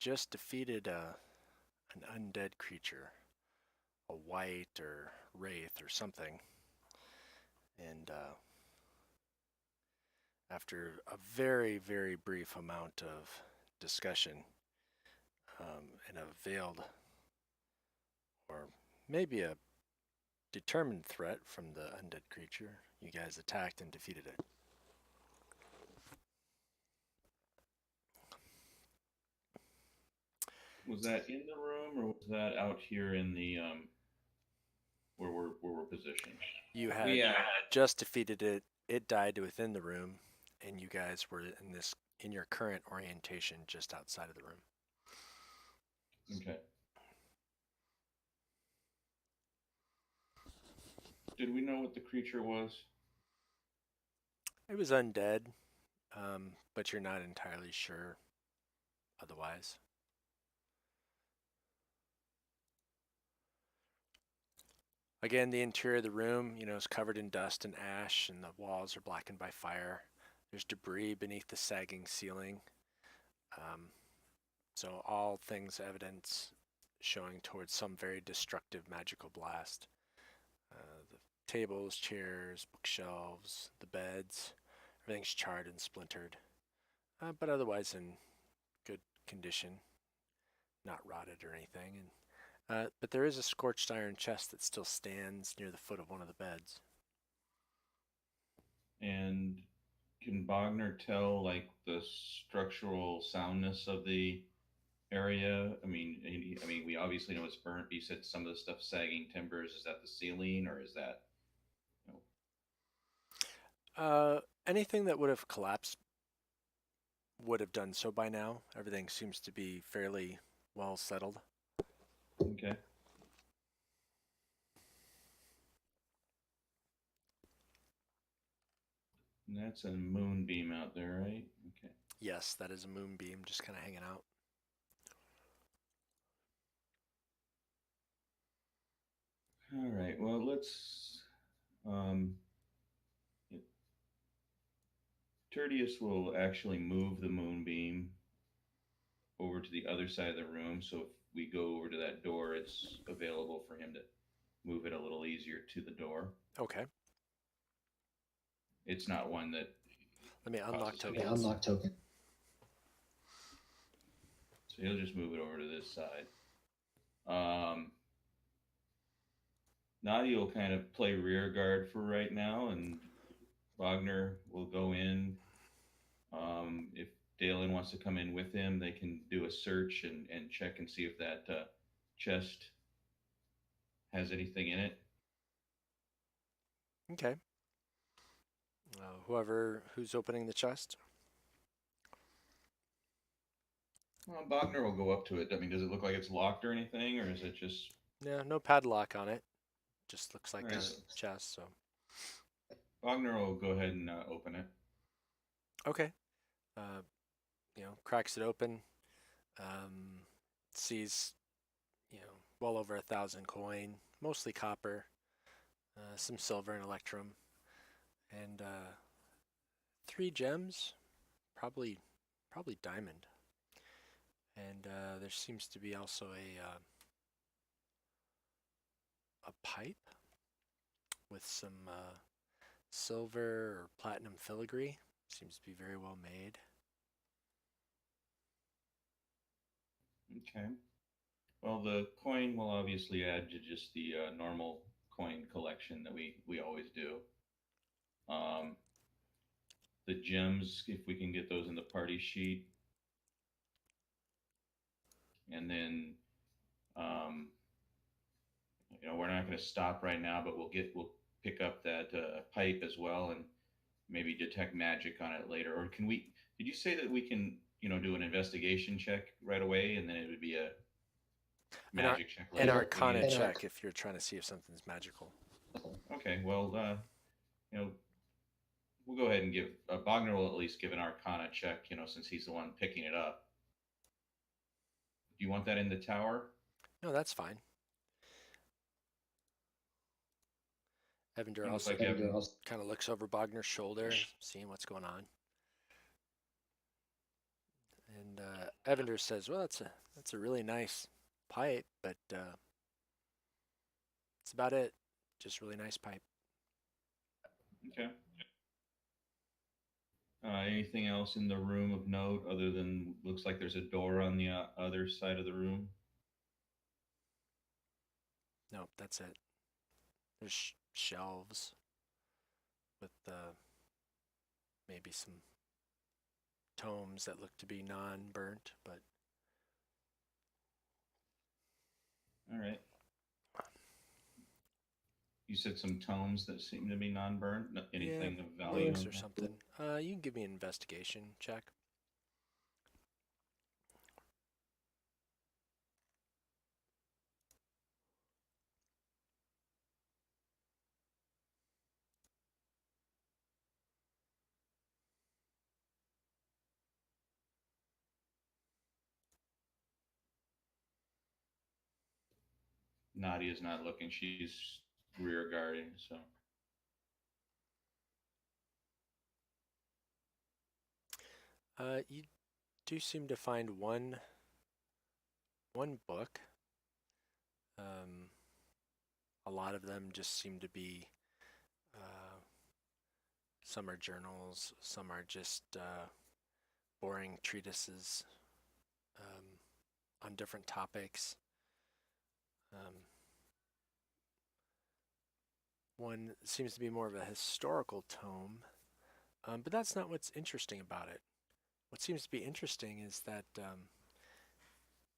just defeated an undead creature, a white or wraith or something, and after a very, very brief amount of discussion and a veiled or maybe a determined threat from the undead creature, you guys attacked and defeated it. Was that in the room or was that out here in the where we're positioned? You had We just defeated it. It died within the room, and you guys were in your current orientation just outside of the room. Okay. Did we know what the creature was? It was undead, but you're not entirely sure otherwise. Again, the interior of the room, is covered in dust and ash, and the walls are blackened by fire. There's debris beneath the sagging ceiling. So all things evidence showing towards some very destructive magical blast. The tables, chairs, bookshelves, the beds, everything's charred and splintered, but otherwise in good condition, not rotted or anything. But there is a scorched iron chest that still stands near the foot of one of the beds. And can Bogner tell like the structural soundness of the area? I mean, we obviously know it's burnt. But you said some of the stuff sagging timbers. Is that the ceiling or is that? Anything that would have collapsed would have done so by now. Everything seems to be fairly well settled. Okay. And that's a moonbeam out there, right? Okay. Yes, that is a moonbeam just kind of hanging out. All right. Well, let's. Tertius will actually move the moonbeam over to the other side of the room. So if we go over to that door, it's available for him to move it a little easier to the door. Okay. It's not one that. Let me unlock costs us any- tokens. Unlock token. So he'll just move it over to this side. Nadia will kind of play rear guard for right now, and Wagner will go in. If Dalen wants to come in with him, they can do a search and check and see if that chest has anything in it. Okay. Who's opening the chest? Well, Wagner will go up to it. I mean, does it look like it's locked or anything, or is it just? Yeah, no padlock on it. Just looks like Right. a chest. So. Wagner will go ahead and open it. Okay. Cracks it open. Sees, well over 1,000 coin, mostly copper, some silver and electrum, and 3 gems, probably diamond. And there seems to be also a pipe with some silver or platinum filigree. Seems to be very well made. Okay. Well, the coin will obviously add to just the normal coin collection that we always do. The gems, if we can get those in the party sheet, and then we're not going to stop right now, but we'll pick up that pipe as well and maybe detect magic on it later. Or can we? Did you say that we can do an investigation check right away, and then it would be a magic check An later? arcana check if you're trying to see if something's magical. Okay, well, we'll go ahead and give Bogner will at least give an arcana check, since he's the one picking it up. Do you want that in the tower? No, that's fine. Evander Looks also like Evan. kind of looks over Bogner's shoulder, seeing what's going on. And Evander says, "Well, that's a really nice pipe, but that's about it. Just really nice pipe." Okay. Anything else in the room of note other than looks like there's a door on the other side of the room? Nope, that's it. There's shelves with maybe some tomes that look to be non-burnt, but All right. You said some tomes that seem to be non-burnt. yeah, Anything of value? books or something. You can give me an investigation check. Nadia's not looking. She's rear guarding. So You do seem to find one book. Um, a lot of them just seem to be some are journals, some are just boring treatises on different topics. Um, one seems to be more of a historical tome, but that's not what's interesting about it. What seems to be interesting is that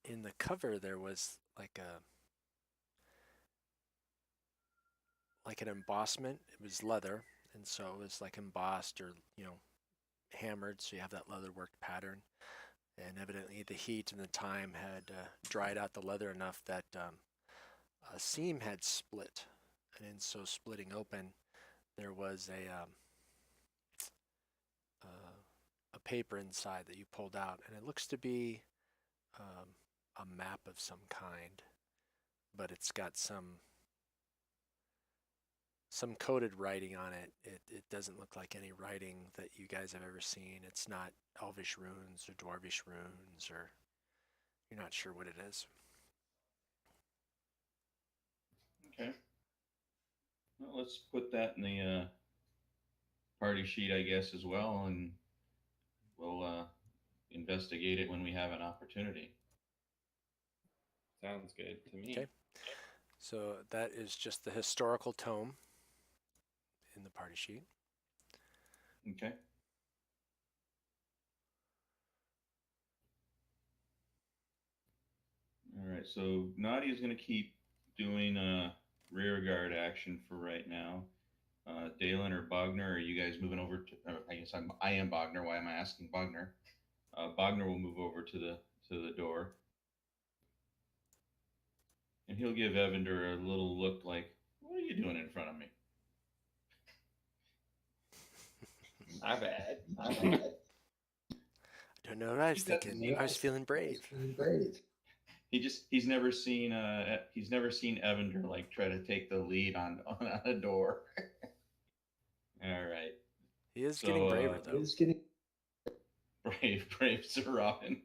in the cover there was like an embossment. It was leather, and so it was like embossed or hammered, so you have that leather worked pattern. And evidently, the heat and the time had dried out the leather enough that a seam had split, and in so splitting open, there was a paper inside that you pulled out, and it looks to be um, a map of some kind, but it's got some coded writing on it. It doesn't look like any writing that you guys have ever seen. It's not Elvish runes or Dwarvish runes, or you're not sure what it is. okay. Well, let's put that in the party sheet, I guess, as well, and we'll investigate it when we have an opportunity. Sounds good to Okay, me. so that is just the historical tome in the party sheet. Okay. All right. So Nadia's going to keep doing a rear guard action for right now. Dalen or Bogner, are you guys moving over to? I guess I am Bogner. Why am I asking Bogner? Bogner will move over to the door, and he'll give Evander a little look like, "What are you doing in front of me?" My bad. I don't know what I was thinking. I was feeling brave. He's never seen Evander like try to take the lead on a door. All right. He is getting So braver, though. brave Sir Robin.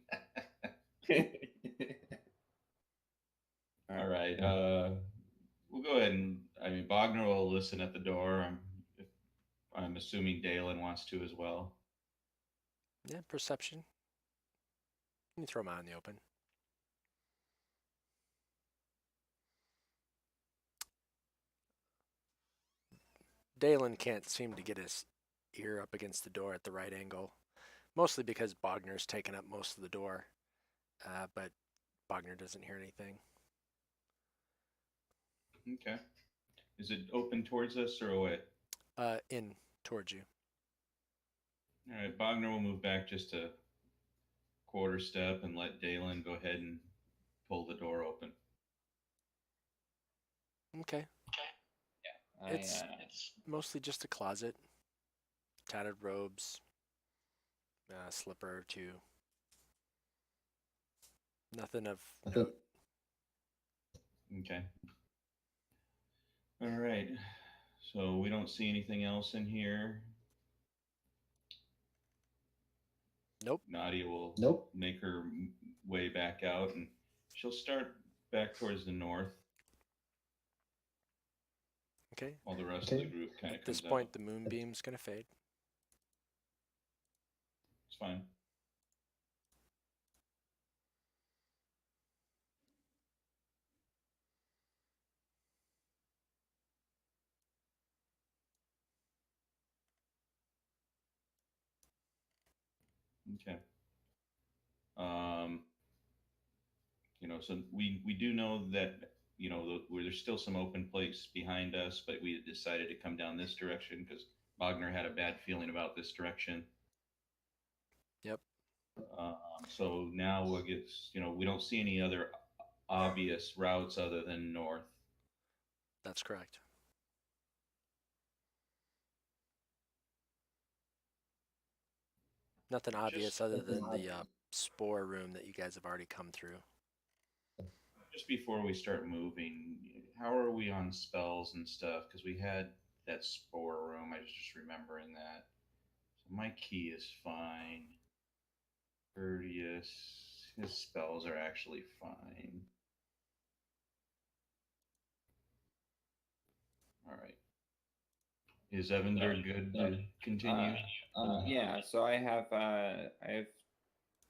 All right. We'll go ahead and I mean Bogner will listen at the door. I'm assuming Dalen wants to as well. Yeah, perception. You can throw him out in the open. Dalen can't seem to get his ear up against the door at the right angle, mostly because Bogner's taken up most of the door, but Bogner doesn't hear anything. Okay. Is it open towards us or away? In towards you. All right. Bogner will move back just a quarter step and let Dalen go ahead and pull the door open. Okay. It's mostly just a closet, tattered robes, a slipper or two. Nothing of note. Okay. All right. So we don't see anything else in here. Nope. Nadia will Nope. make her way back out, and she'll start back towards the north Okay. while the rest of the group kind of At this comes point, out. the moonbeam's going to fade. It's fine. Okay. So we do know that where there's still some open place behind us, but we decided to come down this direction because Wagner had a bad feeling about this direction. Yep. So now we'll get, we don't see any other obvious routes other than north. That's correct. Nothing obvious other than the spore room that you guys have already come through. Just before we start moving, how are we on spells and stuff? Because we had that spore room. I was just remembering that. So my key is fine. Courteous. His spells are actually fine. All right. Is Evander good to continue? Yeah, so I have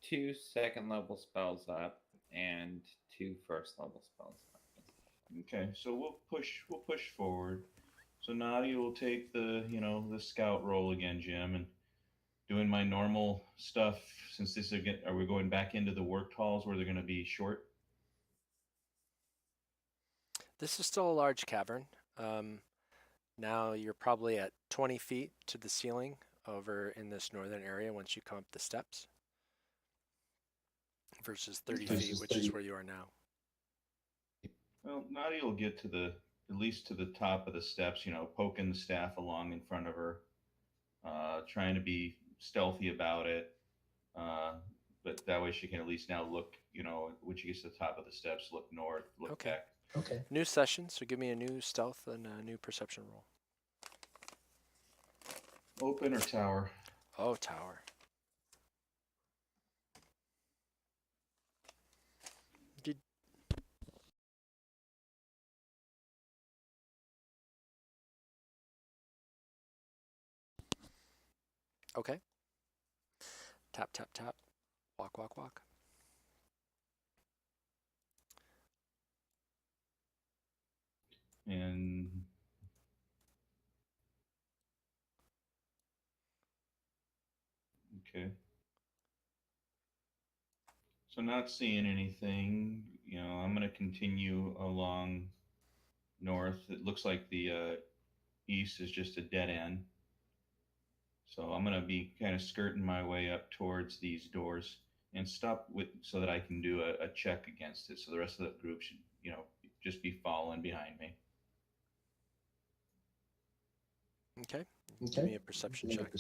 2 second level spells up and 2 first level spells up. Okay, so we'll push forward. So Nadia will take the scout roll again, Jim, and doing my normal stuff. Since this again, are we going back into the work halls where they're going to be short? This is still a large cavern. Now you're probably at 20 feet to the ceiling over in this northern area once you come up the steps, versus 30 feet, which is where you are now. Well, Nadia will get to at least to the top of the steps, poking the staff along in front of her, trying to be stealthy about it. But that way she can at least now look, when she gets to the top of the steps, look north, look back. Okay. New session, so give me a new stealth and a new perception roll. Open or tower? Oh, tower. Okay. Tap, tap, tap. Walk, walk, walk. And okay. So not seeing anything, I'm going to continue along north. It looks like the east is just a dead end. So I'm going to be kind of skirting my way up towards these doors and stop so that I can do a check against it. So the rest of the group should, just be following behind me. Okay. Give me a perception check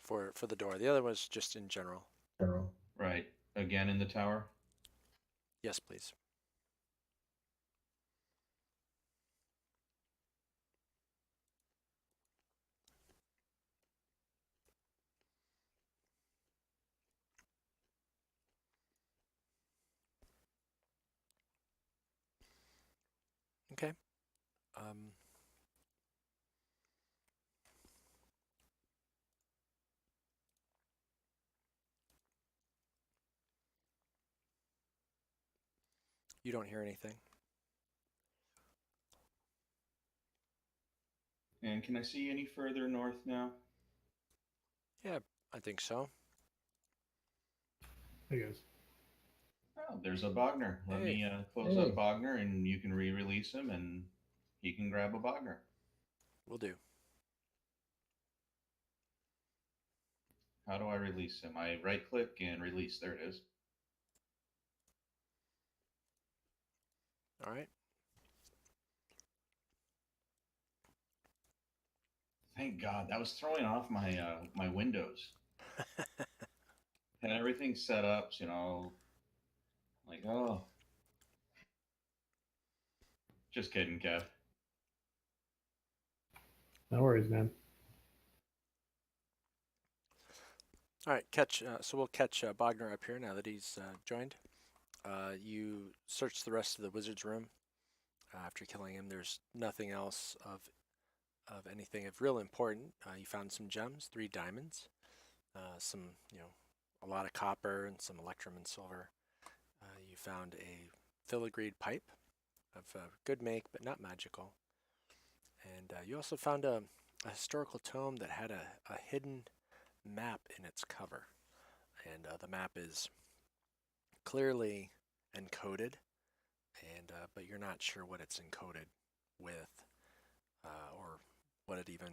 for the door. The other was just in general. Right. Again in the tower? Yes, please. Okay. You don't hear anything. And can I see any further north now? Yeah, I think so. Hey guys. Oh, there's a Bogner. Let me close up Bogner, and you can re-release him, and he can grab a Bogner. Will do. How do I release him? I right-click and release. There it is. All right. Thank God. That was throwing off my my windows. And everything set up, like, oh. Just kidding, Kev. No worries, man. All right, so we'll catch Bogner up here now that he's joined. You search the rest of the wizard's room after killing him. There's nothing else of anything of real important. You found some gems, 3 diamonds, some a lot of copper and some electrum and silver. You found a filigreed pipe of good make but not magical, and you also found a historical tome that had a hidden map in its cover, and the map is clearly encoded, and but you're not sure what it's encoded with, or what it even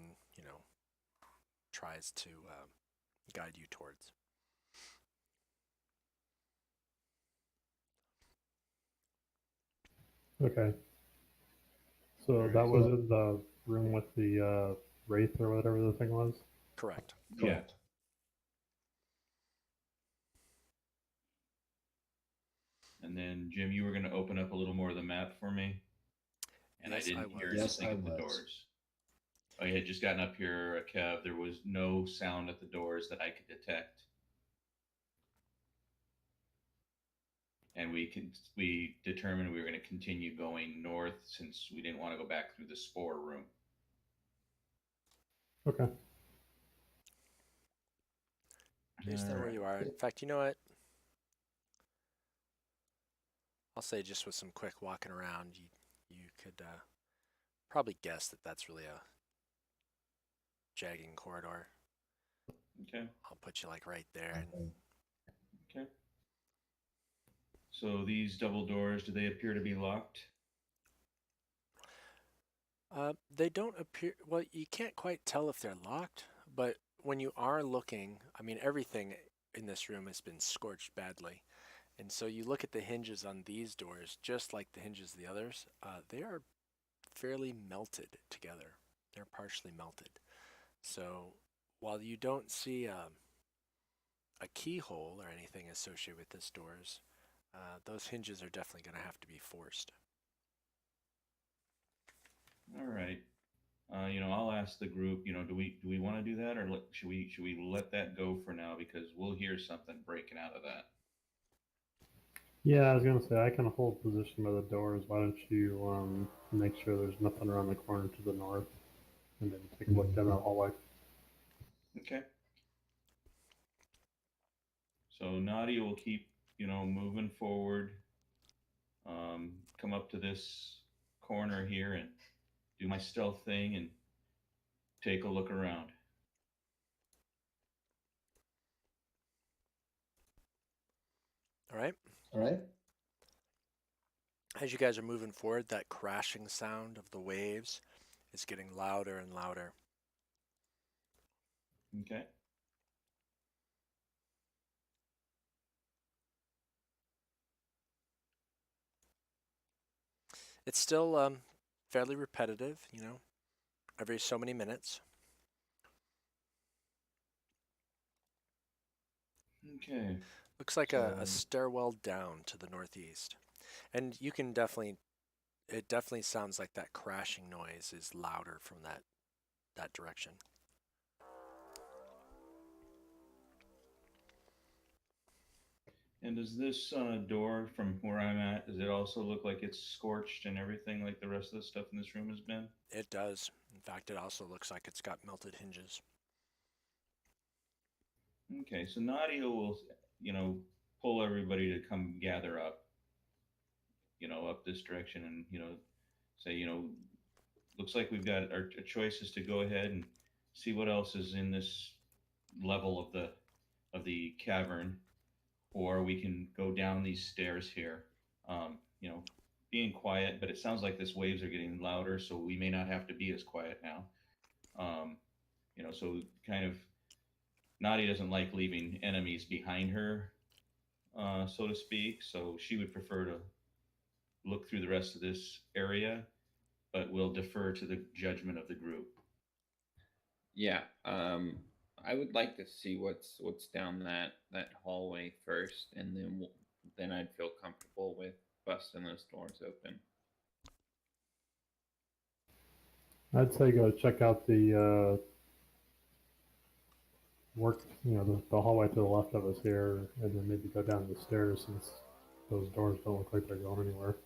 tries to guide you towards. Okay. So that was in the room with the wraith or whatever the thing was? Correct. Yeah. And then, Jim, you were going to open up a little more of the map for me. And Yes, I didn't hear was. anything at the doors. I had just gotten up here, Kev. There was no sound at the doors that I could detect. And we determined we were going to continue going north since we didn't want to go back through the spore room. Okay. Based on where you are. In fact, you know what? I'll say just with some quick walking around, you could probably guess that that's really a jagging corridor. Okay. I'll put you like right there. And Okay. So these double doors, do they appear to be locked? they don't appear, well, you can't quite tell if they're locked, but when you are looking, I mean, everything in this room has been scorched badly. And so you look at the hinges on these doors, just like the hinges of the others, they are fairly melted together. They're partially melted. So while you don't see a keyhole or anything associated with these doors, those hinges are definitely going to have to be forced. All right. I'll ask the group. Do we want to do that, or should we let that go for now because we'll hear something breaking out of that. Yeah, I was gonna say I can hold position by the doors. Why don't you make sure there's nothing around the corner to the north, and then take a look down the hallway. Okay. So Nadia will keep moving forward. Come up to this corner here and do my stealth thing and take a look around. All right. All right. As you guys are moving forward, that crashing sound of the waves is getting louder and louder. Okay. It's still fairly repetitive, every so many minutes. Okay. Looks like a So- stairwell down to the northeast. And you can it definitely sounds like that crashing noise is louder from that direction. And does this door from where I'm at, does it also look like it's scorched and everything like the rest of the stuff in this room has been? It does. In fact, it also looks like it's got melted hinges. Okay, so Nadia will, pull everybody to come gather up, up this direction and, say, looks like we've got our choices to go ahead and see what else is in this level of the cavern, or we can go down these stairs here. Being quiet, but it sounds like this waves are getting louder, so we may not have to be as quiet now. So kind of Nadia doesn't like leaving enemies behind her, so to speak. So she would prefer to look through the rest of this area, but will defer to the judgment of the group. Yeah. I would like to see what's down that hallway first, and then I'd feel comfortable with busting those doors open. I'd say go check out the work, the hallway to the left of us here, and then maybe go down the stairs since those doors don't look like they're going anywhere.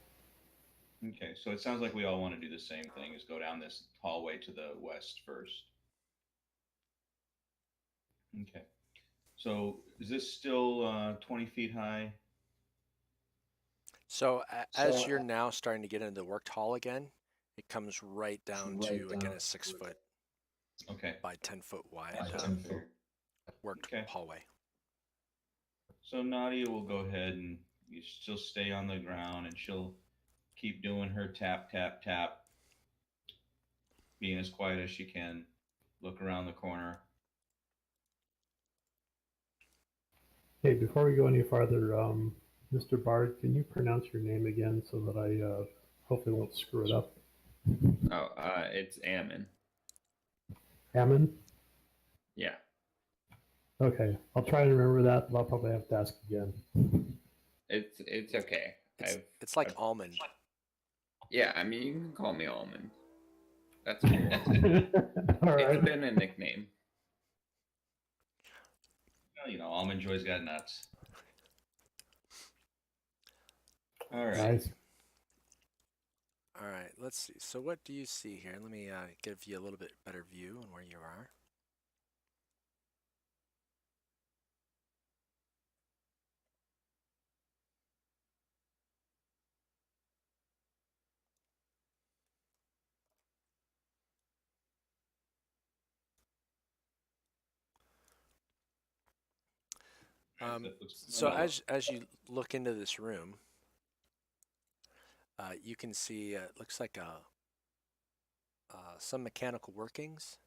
Okay, so it sounds like we all want to do the same thing: is go down this hallway to the west first. Okay. So is this still 20 feet high? So as you're now starting to get into the worked hall again, it comes right down to again a 6 foot Okay. by 10 foot wide worked Okay. hallway. So Nadia will go ahead and she'll stay on the ground and she'll keep doing her tap, tap, tap, being as quiet as she can, look around the corner. Hey, before we go any farther, Mr. Bard, can you pronounce your name again so that I hopefully won't screw it up? Oh, it's Ammon. Ammon? Yeah. Okay, I'll try to remember that, but I'll probably have to ask again. It's okay. It's like almond. Yeah, I mean, you can call me Almond. That's cool. All right. It's been a nickname. Well, Almond Joy's got nuts. All right. Nice. All right, let's see. So what do you see here? Let me give you a little bit better view on where you are. So as you look into this room, you can see it looks like some mechanical workings.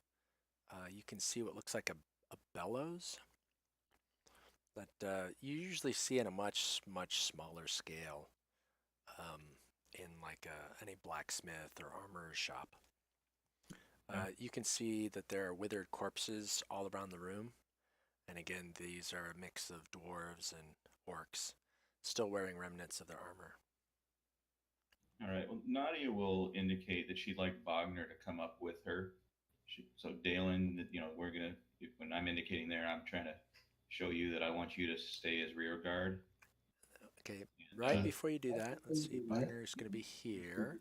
You can see what looks like a bellows that you usually see in a much smaller scale in like any blacksmith or armorer's shop. You can see that there are withered corpses all around the room. And again, these are a mix of dwarves and orcs, still wearing remnants of their armor. All right. Well, Nadia will indicate that she'd like Wagner to come up with her. So Dalen, we're gonna. When I'm indicating there, I'm trying to show you that I want you to stay as rear guard. Okay. Right before you do that, let's see. Wagner is going to be here.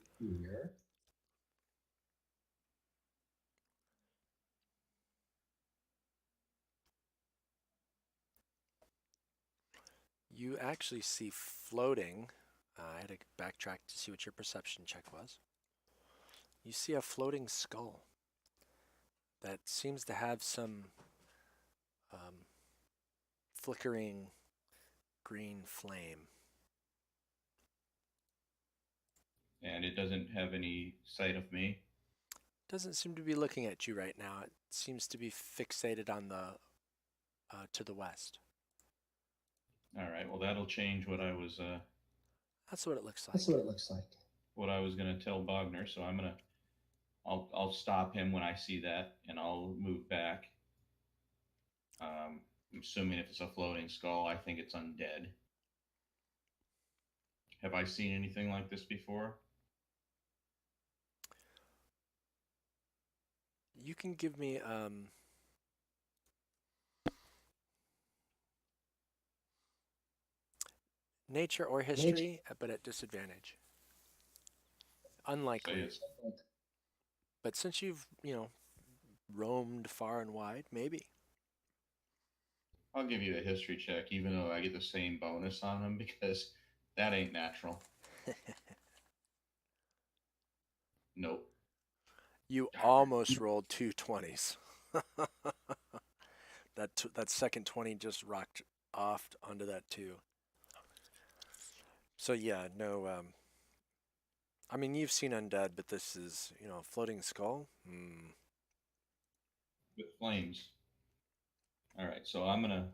You actually see floating. I had to backtrack to see what your perception check was. You see a floating skull that seems to have some flickering green flame. And it doesn't have any sight of me. Doesn't seem to be looking at you right now. It seems to be fixated on the to the west. All right. Well, that'll change what I was. That's what it looks like. What I was gonna tell Wagner. So I'll stop him when I see that, and I'll move back. I'm assuming if it's a floating skull, I think it's undead. Have I seen anything like this before? You can give me nature or history, but at disadvantage. Unlikely. But since you've, roamed far and wide, maybe. I'll give you a history check, even though I get the same bonus on them, because that ain't natural. Nope. You almost rolled 2 20s. that second 20 just rocked off onto that 2. So yeah, no. I mean, you've seen undead, but this is, floating skull. With flames. All right, so I'm gonna,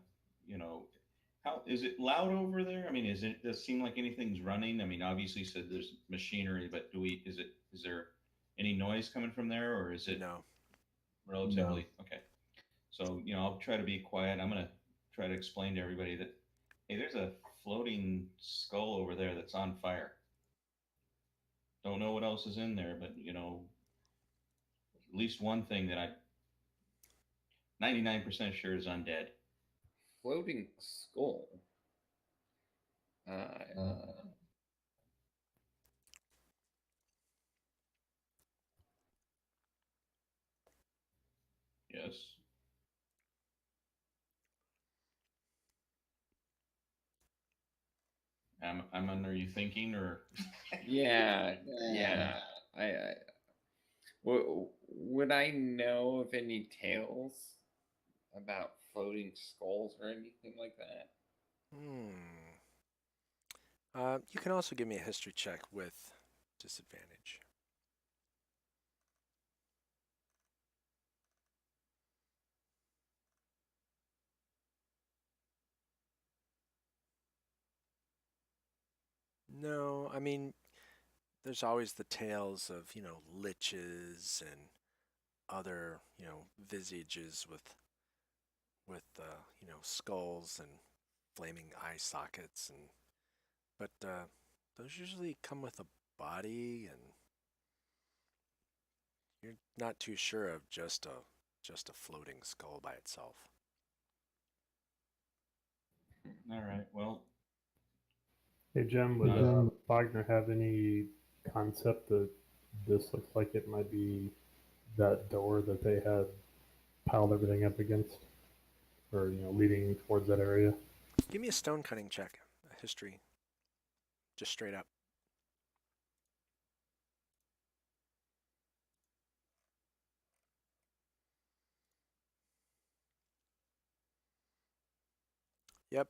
how is it loud over there? I mean, does it seem like anything's running? I mean, obviously you said there's machinery, but is there any noise coming from there, or is it No. relatively okay? So I'll try to be quiet. I'm gonna try to explain to everybody that, hey, there's a floating skull over there that's on fire. Don't know what else is in there, but at least one thing that 99% sure is undead. Floating skull. Uh, Yes. Are you thinking or? yeah, yeah. I would I know of any tales about floating skulls or anything like that? You can also give me a history check with disadvantage. No, I mean, there's always the tales of, liches and other, visages with skulls and flaming eye sockets but those usually come with a body and you're not too sure of just a floating skull by itself. All right. Well, Hey Jim, would Wagner have any concept that this looks like it might be that door that they had piled everything up against, or leading towards that area? Give me a stone cutting check, a history, just straight up. Yep.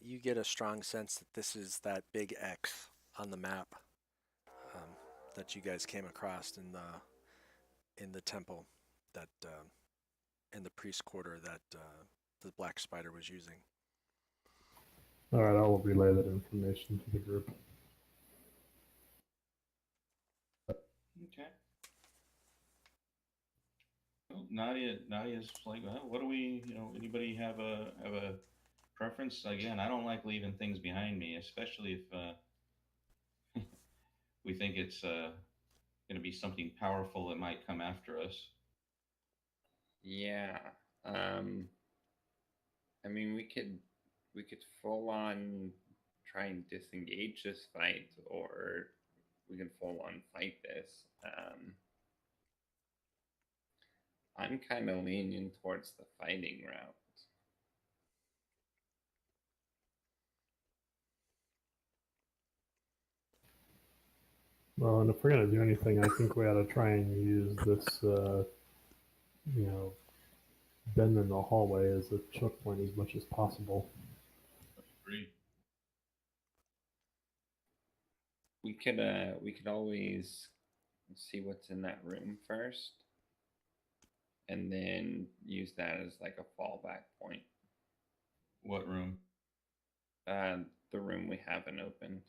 You get a strong sense that this is that big X on the map um, that you guys came across in the temple that in the priest quarter that the black spider was using. All right, I'll relay that information to the group. okay. Well, Nadia's like, well, what do we? Anybody have a preference? Again, I don't like leaving things behind me, especially if we think it's going to be something powerful that might come after us. Yeah. Um, I mean, we could full on try and disengage this fight, or we can full on fight this. I'm kind of leaning towards the fighting route. Well, and if we're gonna do anything, I think we ought to try and use this, bend in the hallway as a choke point as much as possible. Agreed. We could always see what's in that room first, and then use that as like a fallback point. What room? The room we haven't opened.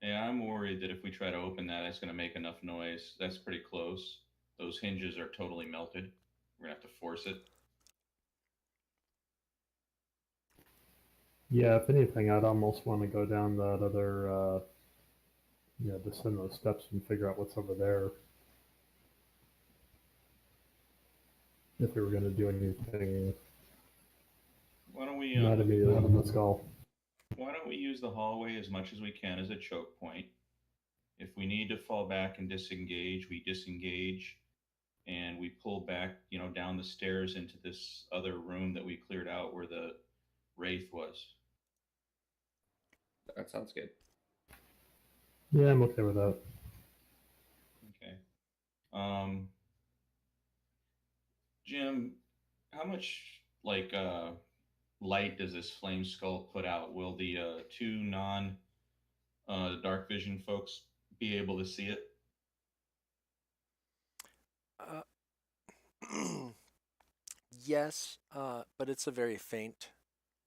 Yeah, I'm worried that if we try to open that, it's going to make enough noise. That's pretty close. Those hinges are totally melted. We're going to have to force it. Yeah, if anything, I'd almost want to go down that other, descend those steps and figure out what's over there. If we were going to do anything, Why don't we? not immediately on the skull. Why don't we use the hallway as much as we can as a choke point? If we need to fall back and disengage, we disengage, and we pull back, down the stairs into this other room that we cleared out where the wraith was. That sounds good. Yeah, I'm okay with that. Okay. Jim, how much light does this flame skull put out? Will the two non dark vision folks be able to see it? Yes, but it's a very faint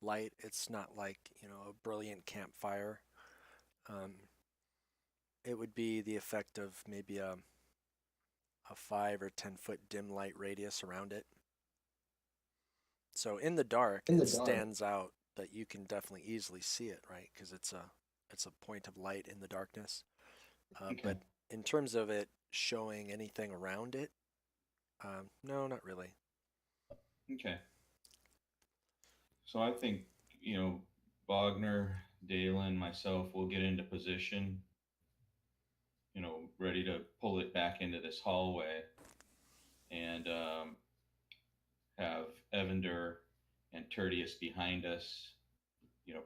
light. It's not like, a brilliant campfire. It would be the effect of maybe a 5 or 10 foot dim light radius around it. So in the dark, it stands out that you can definitely easily see it, right? Because it's a point of light in the darkness. Okay. But in terms of it showing anything around it, no, not really. Okay. So I think, Wagner, Dalen, myself will get into position, ready to pull it back into this hallway and have Evander and Tertius behind us,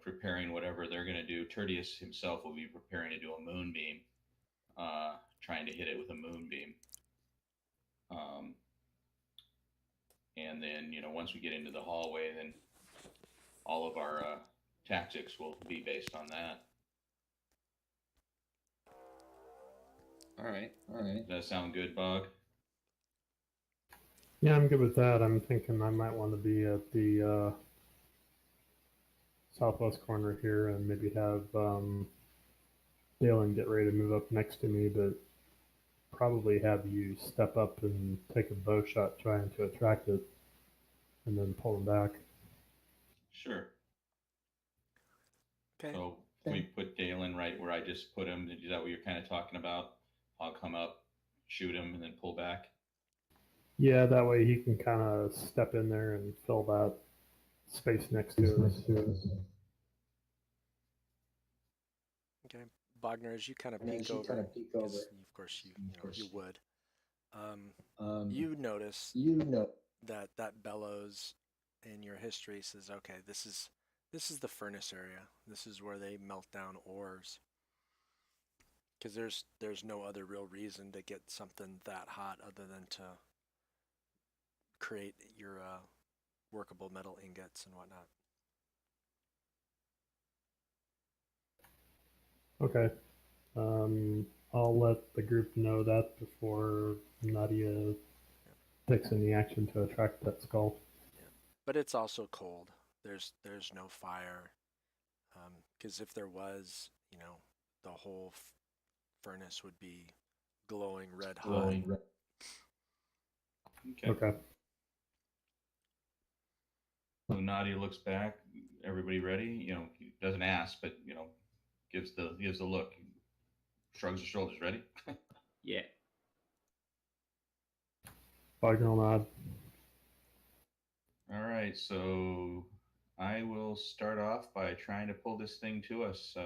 preparing whatever they're going to do. Tertius himself will be preparing to do a moonbeam, trying to hit it with a moonbeam. And then, once we get into the hallway, then all of our tactics will be based on that. All right. Does that sound good, Bog? Yeah, I'm good with that. I'm thinking I might want to be at the southwest corner here and maybe have Dalen get ready to move up next to me, but probably have you step up and take a bow shot trying to attract it and then pull him back. Sure. Okay. So can we put Dalen right where I just put him? Is that what you're kind of talking about? I'll come up, shoot him, and then pull back. Yeah, that way he can kind of step in there and fill that space next to us. Okay. Bogner, as you kind of peek over, because of course you would. You notice that bellows in your history says, okay, this is the furnace area. This is where they melt down ores. Because there's no other real reason to get something that hot other than to create your workable metal ingots and whatnot. Okay. I'll let the group know that before Nadia takes any action to attract that skull. Yeah. But it's also cold. There's no fire. Because if there was, the whole furnace would be glowing red hot. Okay. Okay. So Nadia looks back. Everybody ready? He doesn't ask, but gives the look. Shrugs his shoulders. Ready? Yeah. Wagner will nod. All right. So I will start off by trying to pull this thing to us,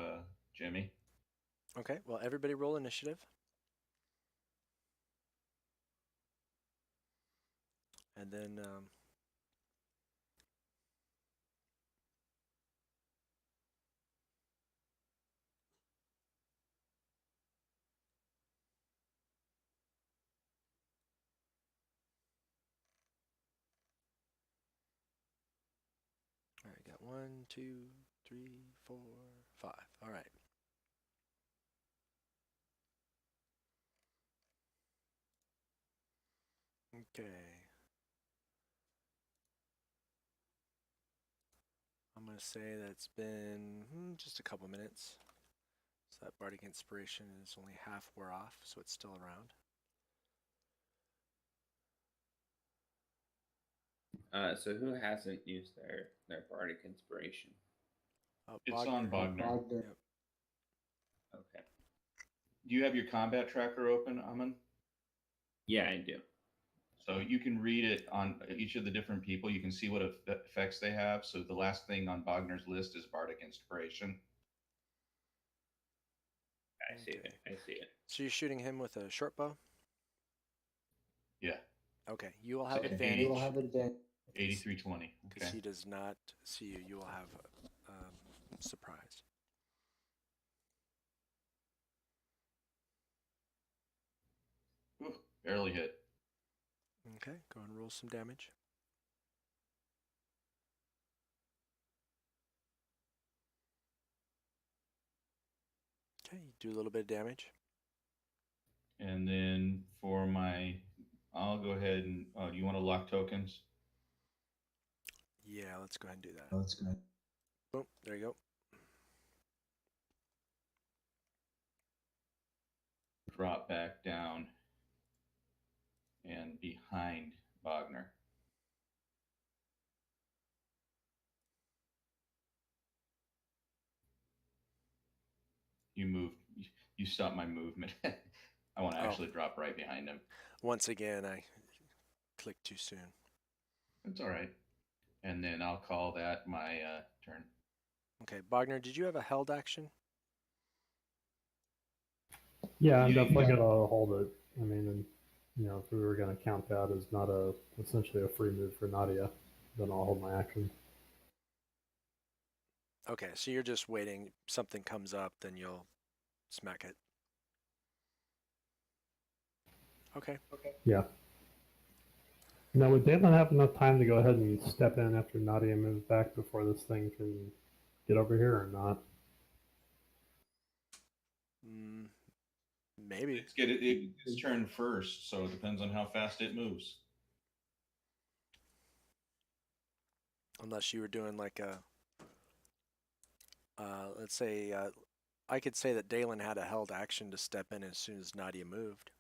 Jimmy. Okay, well, everybody roll initiative. And then all right, got 1, 2, 3, 4, 5. All right. Okay. I'm going to say that it's been just a couple minutes. So that bardic inspiration is only half wore off, so it's still around. So who hasn't used their bardic inspiration? It's on Bogner. Yep. Okay. Do you have your combat tracker open, Amun? Yeah, I do. So you can read it on each of the different people. You can see what effects they have. So the last thing on Bogner's list is bardic inspiration. I see it. So you're shooting him with a short bow? Yeah. Okay, you will have So advantage. 8320. Because Okay. he does not see you. You will have surprise. Ooh, barely hit. Okay, go and roll some damage. Okay, you do a little bit of damage. And then I'll go ahead and, do you want to lock tokens? Yeah, let's go ahead and do that. Boom, there you go. Drop back down and behind Bogner. You stopped my movement. I want to actually drop right behind him. Once again, I clicked too soon. That's all right. And then I'll call that my turn. Okay, Bogner, did you have a held action? Yeah, I'm Yeah, definitely yeah. gonna hold it. I mean, and, you know, if we were gonna count that as not essentially a free move for Nadia, then I'll hold my action. Okay, so you're just waiting. Something comes up, then you'll smack it. Okay. Yeah. Now, would Dalen have enough time to go ahead and step in after Nadia moves back before this thing can get over here or not? Maybe. It's turn first, so it depends on how fast it moves. Unless you were doing like a, let's say, I could say that Dalen had a held action to step in as soon as Nadia moved.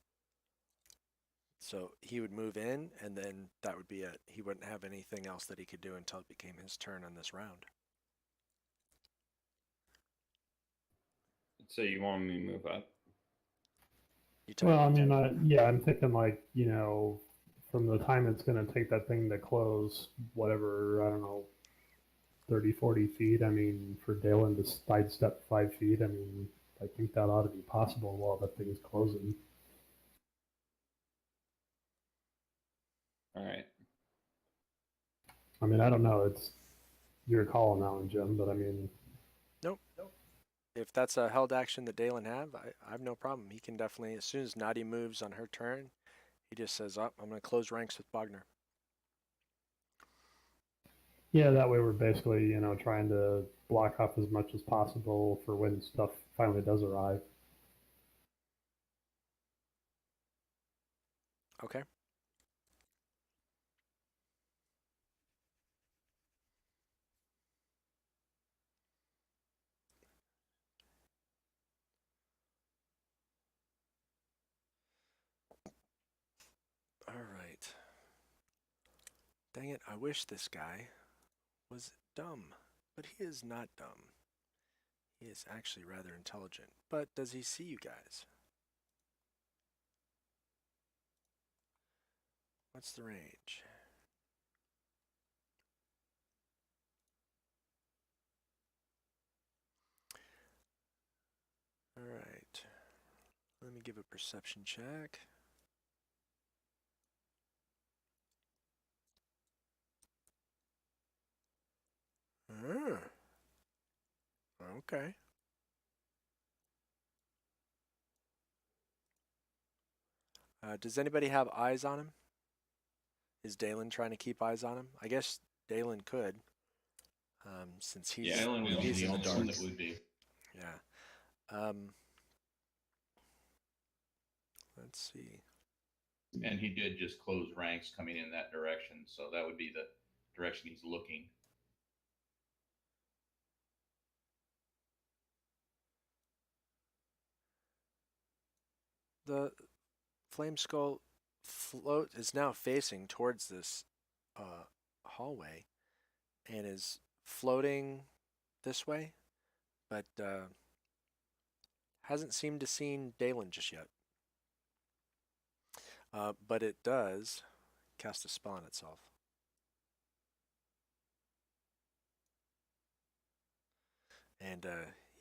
So he would move in, and then that would be it. He wouldn't have anything else that he could do until it became his turn on this round. So you want me to move up? You tell me. Well, I mean, yeah, I'm thinking like, you know, from the time it's going to take that thing to close, whatever, I don't know, 30, 40 feet. I mean, for Dalen to sidestep 5 feet, I mean, I think that ought to be possible while that thing's closing. All right. I mean, I don't know. It's your call on that one, Jim, but I mean, Nope. If that's a held action that Dalen have, I have no problem. He can definitely, as soon as Nadia moves on her turn, he just says, "Oh, I'm going to close ranks with Bogner." yeah, that way we're basically, you know, trying to block off as much as possible for when stuff finally does arrive. Okay. All right. Dang it, I wish this guy was dumb, but he is not dumb. He is actually rather intelligent. But does he see you guys? What's the range? All right. Let me give a perception check. Okay. Does anybody have eyes on him? Is Dalen trying to keep eyes on him? I guess Dalen could, since he's Dalen would be he's the in the only dark. one that would be. Yeah. Let's see. And he did just close ranks coming in that direction, so that would be the direction he's looking. The flame skull float is now facing towards this hallway and is floating this way, but hasn't seemed to seen Dalen just yet. But it does cast a spell on itself. And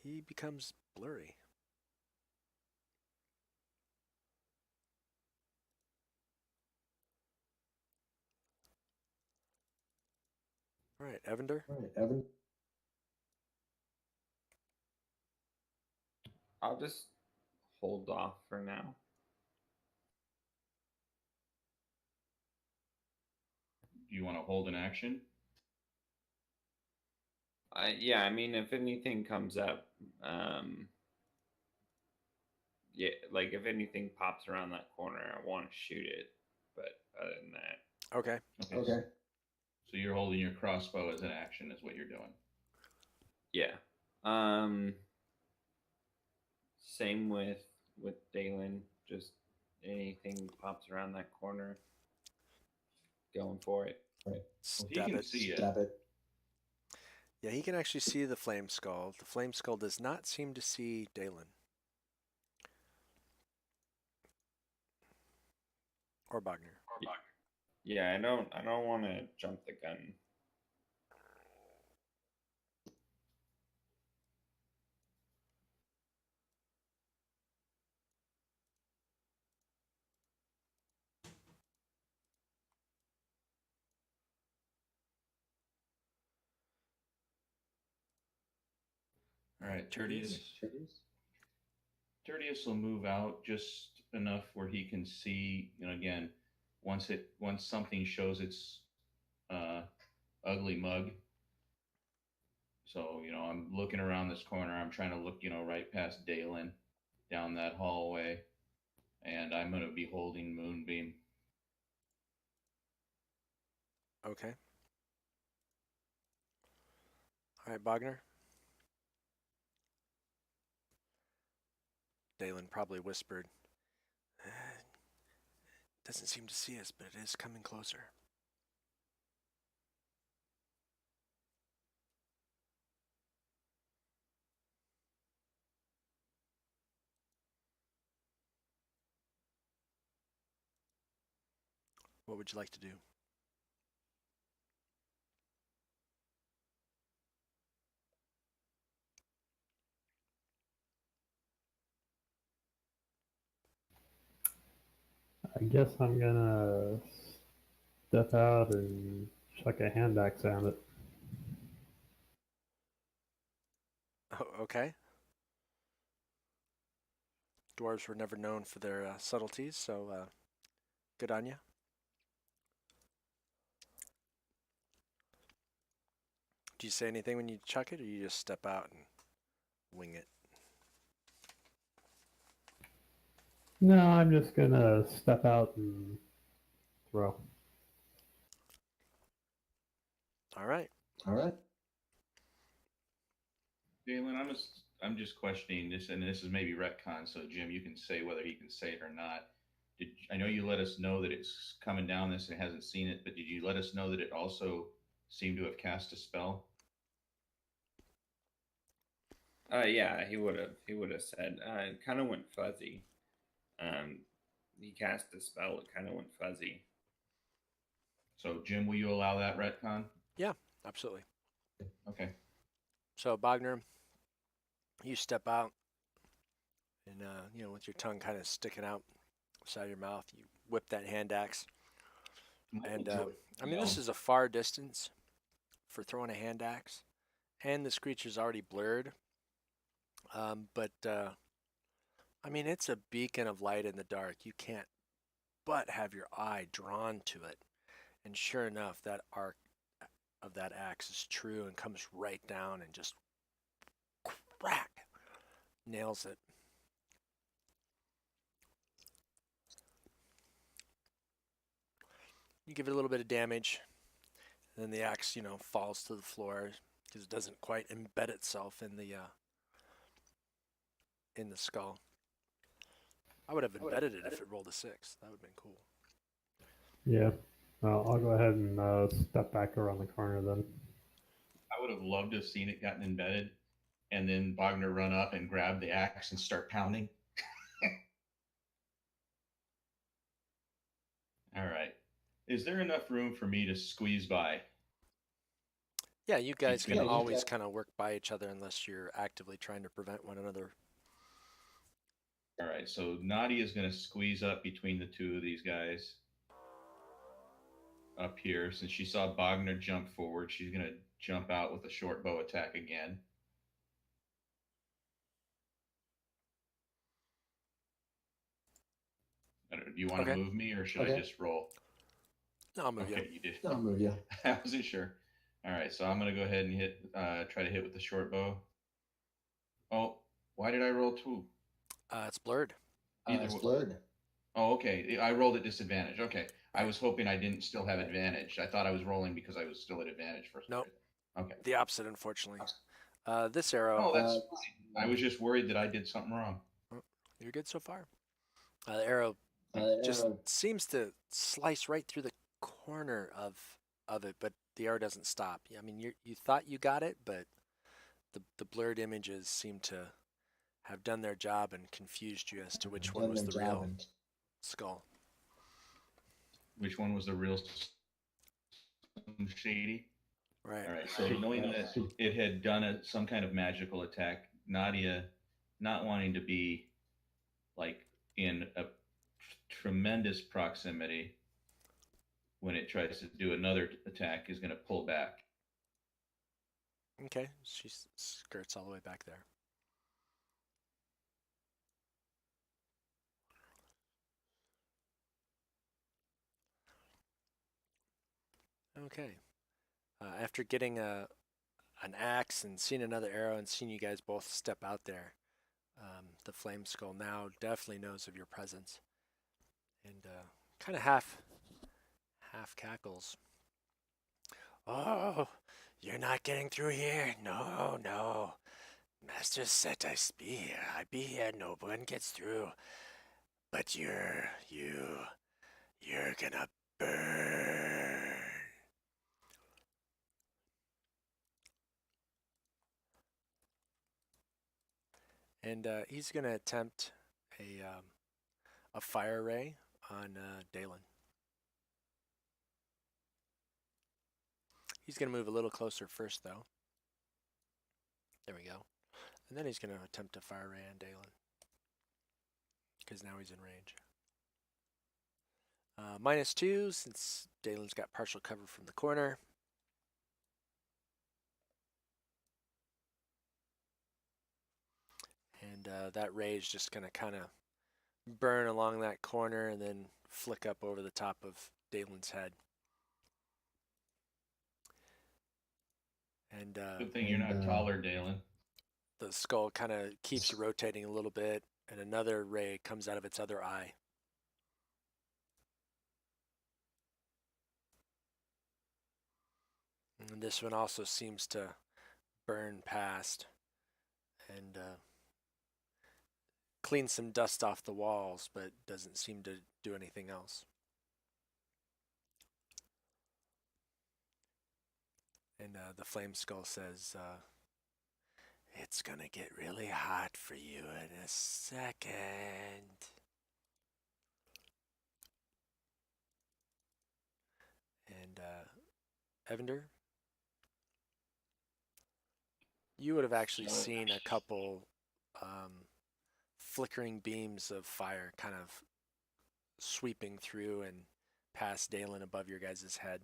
he becomes blurry. All right, Evander. I'll just hold off for now. Do you want to hold an action? Yeah, I mean, if anything comes up, yeah, like if anything pops around that corner, I want to shoot it. But other than that, Okay. So you're holding your crossbow as an action, is what you're doing. yeah. Same with Dalen. Just anything pops around that corner, going for it. Stab Well, he can it. see it. Yeah, he can actually see the flame skull. The flame skull does not seem to see Dalen. Or Bogner. Yeah, I don't want to jump the gun. All right, Tertius will move out just enough where he can see. Again, once something shows its uh, ugly mug. So I'm looking around this corner. I'm trying to look right past Dalen down that hallway, and I'm going to be holding Moonbeam. Okay. All right, Bogner. Dalen probably whispered. Doesn't seem to see us, but it is coming closer. What would you like to do? I guess I'm gonna step out and chuck a hand axe at it. Oh, okay. Dwarves were never known for their subtleties, so good on you. Do you say anything when you chuck it, or you just step out and wing it? No, I'm just gonna step out and throw. All right. Dalen, I'm just questioning this, and this is maybe retcon. So Jim, you can say whether he can say it or not. I know you let us know that it's coming down this and hasn't seen it, but did you let us know that it also seemed to have cast a spell? Yeah, he would have. He would have said. It kind of went fuzzy. He cast a spell. It kind of went fuzzy. So Jim, will you allow that retcon? Yeah, absolutely. Okay. So Bogner, you step out, and with your tongue kind of sticking out side of your mouth, you whip that hand axe. And I mean, this is a far distance for throwing a hand axe, and this creature's already blurred. But I mean, it's a beacon of light in the dark. You can't but have your eye drawn to it. And sure enough, that arc of that axe is true and comes right down and just crack, nails it. You give it a little bit of damage, and then the axe, falls to the floor because it doesn't quite embed itself in the skull. I would have embedded it if it rolled a 6. That would have been cool. Yeah. I'll go ahead and step back around the corner then. I would have loved to have seen it gotten embedded, and then Wagner run up and grab the axe and start pounding. All right. Is there enough room for me to squeeze by? Yeah, you guys can always kind of work by each other unless you're actively trying to prevent one another. All right, so Nadia is going to squeeze up between the two of these guys up here. Since she saw Bogner jump forward, she's going to jump out with a short bow attack again. Do you want to move me, or should I just roll? No, I'll move you. Okay, you did. I'll move you. I wasn't sure. All right, so I'm going to go ahead and try to hit with the short bow. Oh, why did I roll 2? It's blurred. It's blurred. Oh, okay. I rolled at disadvantage. Okay. I was hoping I didn't still have advantage. I thought I was rolling because I was still at advantage for some Nope. reason. Okay. The opposite, unfortunately. This arrow. Oh, that's fine. I was just worried that I did something wrong. You're good so far. The arrow just seems to slice right through the corner of it, but the arrow doesn't stop. I mean, you thought you got it, but the blurred images seem to have done their job and confused you as to which one was the real skull. which one was the real shady? Right. All right. So knowing that it had done some kind of magical attack, Nadia, not wanting to be like in a tremendous proximity when it tries to do another attack, is going to pull back. Okay. She skirts all the way back there. Okay. After getting an axe and seeing another arrow and seeing you guys both step out there, the flame skull now definitely knows of your presence and kind of half cackles. Oh, you're not getting through here. No, no. Master said I'd be here. No one gets through. But you're gonna burn. And he's gonna attempt a fire ray on Dalen. He's gonna move a little closer first, though. There we go. And then he's gonna attempt a fire ray on Dalen, because now he's in range. -2, since Dalen's got partial cover from the corner. And that ray is just going to kind of burn along that corner and then flick up over the top of Dalen's head. And Good thing you're not taller, Dalen. the skull kind of keeps rotating a little bit, and another ray comes out of its other eye. And this one also seems to burn past and clean some dust off the walls, but doesn't seem to do anything else. And the flame skull says, it's gonna get really hot for you in a second. And Evander, you would have actually seen a couple flickering beams of fire kind of sweeping through and past Dalen above your guys' head.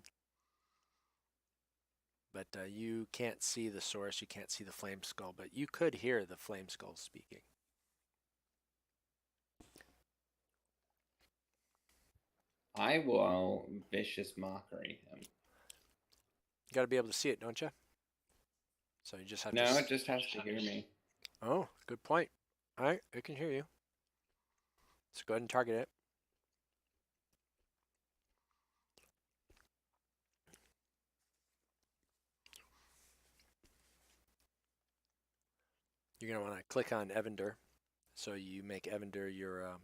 But you can't see the source, you can't see the flame skull, but you could hear the flame skull speaking. I will vicious mockery him. You got to be able to see it, don't you? So you just have to... No, it just has to hear me. Oh, good point. All right, it can hear you. So go ahead and target it. You're going to want to click on Evander. So you make Evander your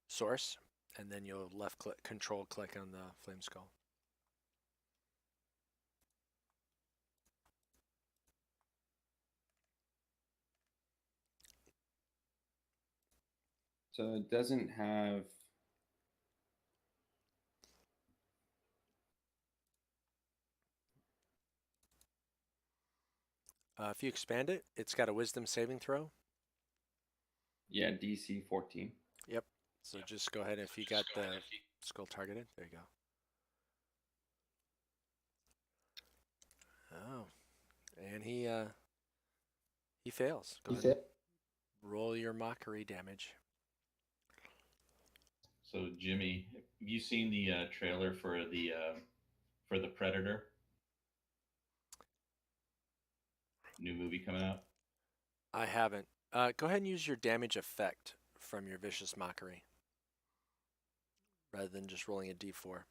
source, and then you'll left click, control click on the flame skull. So it doesn't have... If you expand it, it's got a wisdom saving throw. Yeah, DC 14. Yep. So just go ahead if you got the skull targeted. There you go. Oh, and he fails. Go ahead. Roll your mockery damage. So Jimmy, have you seen the trailer for the Predator? New movie coming out? I haven't. Go ahead and use your damage effect from your vicious mockery, rather than just rolling a d4.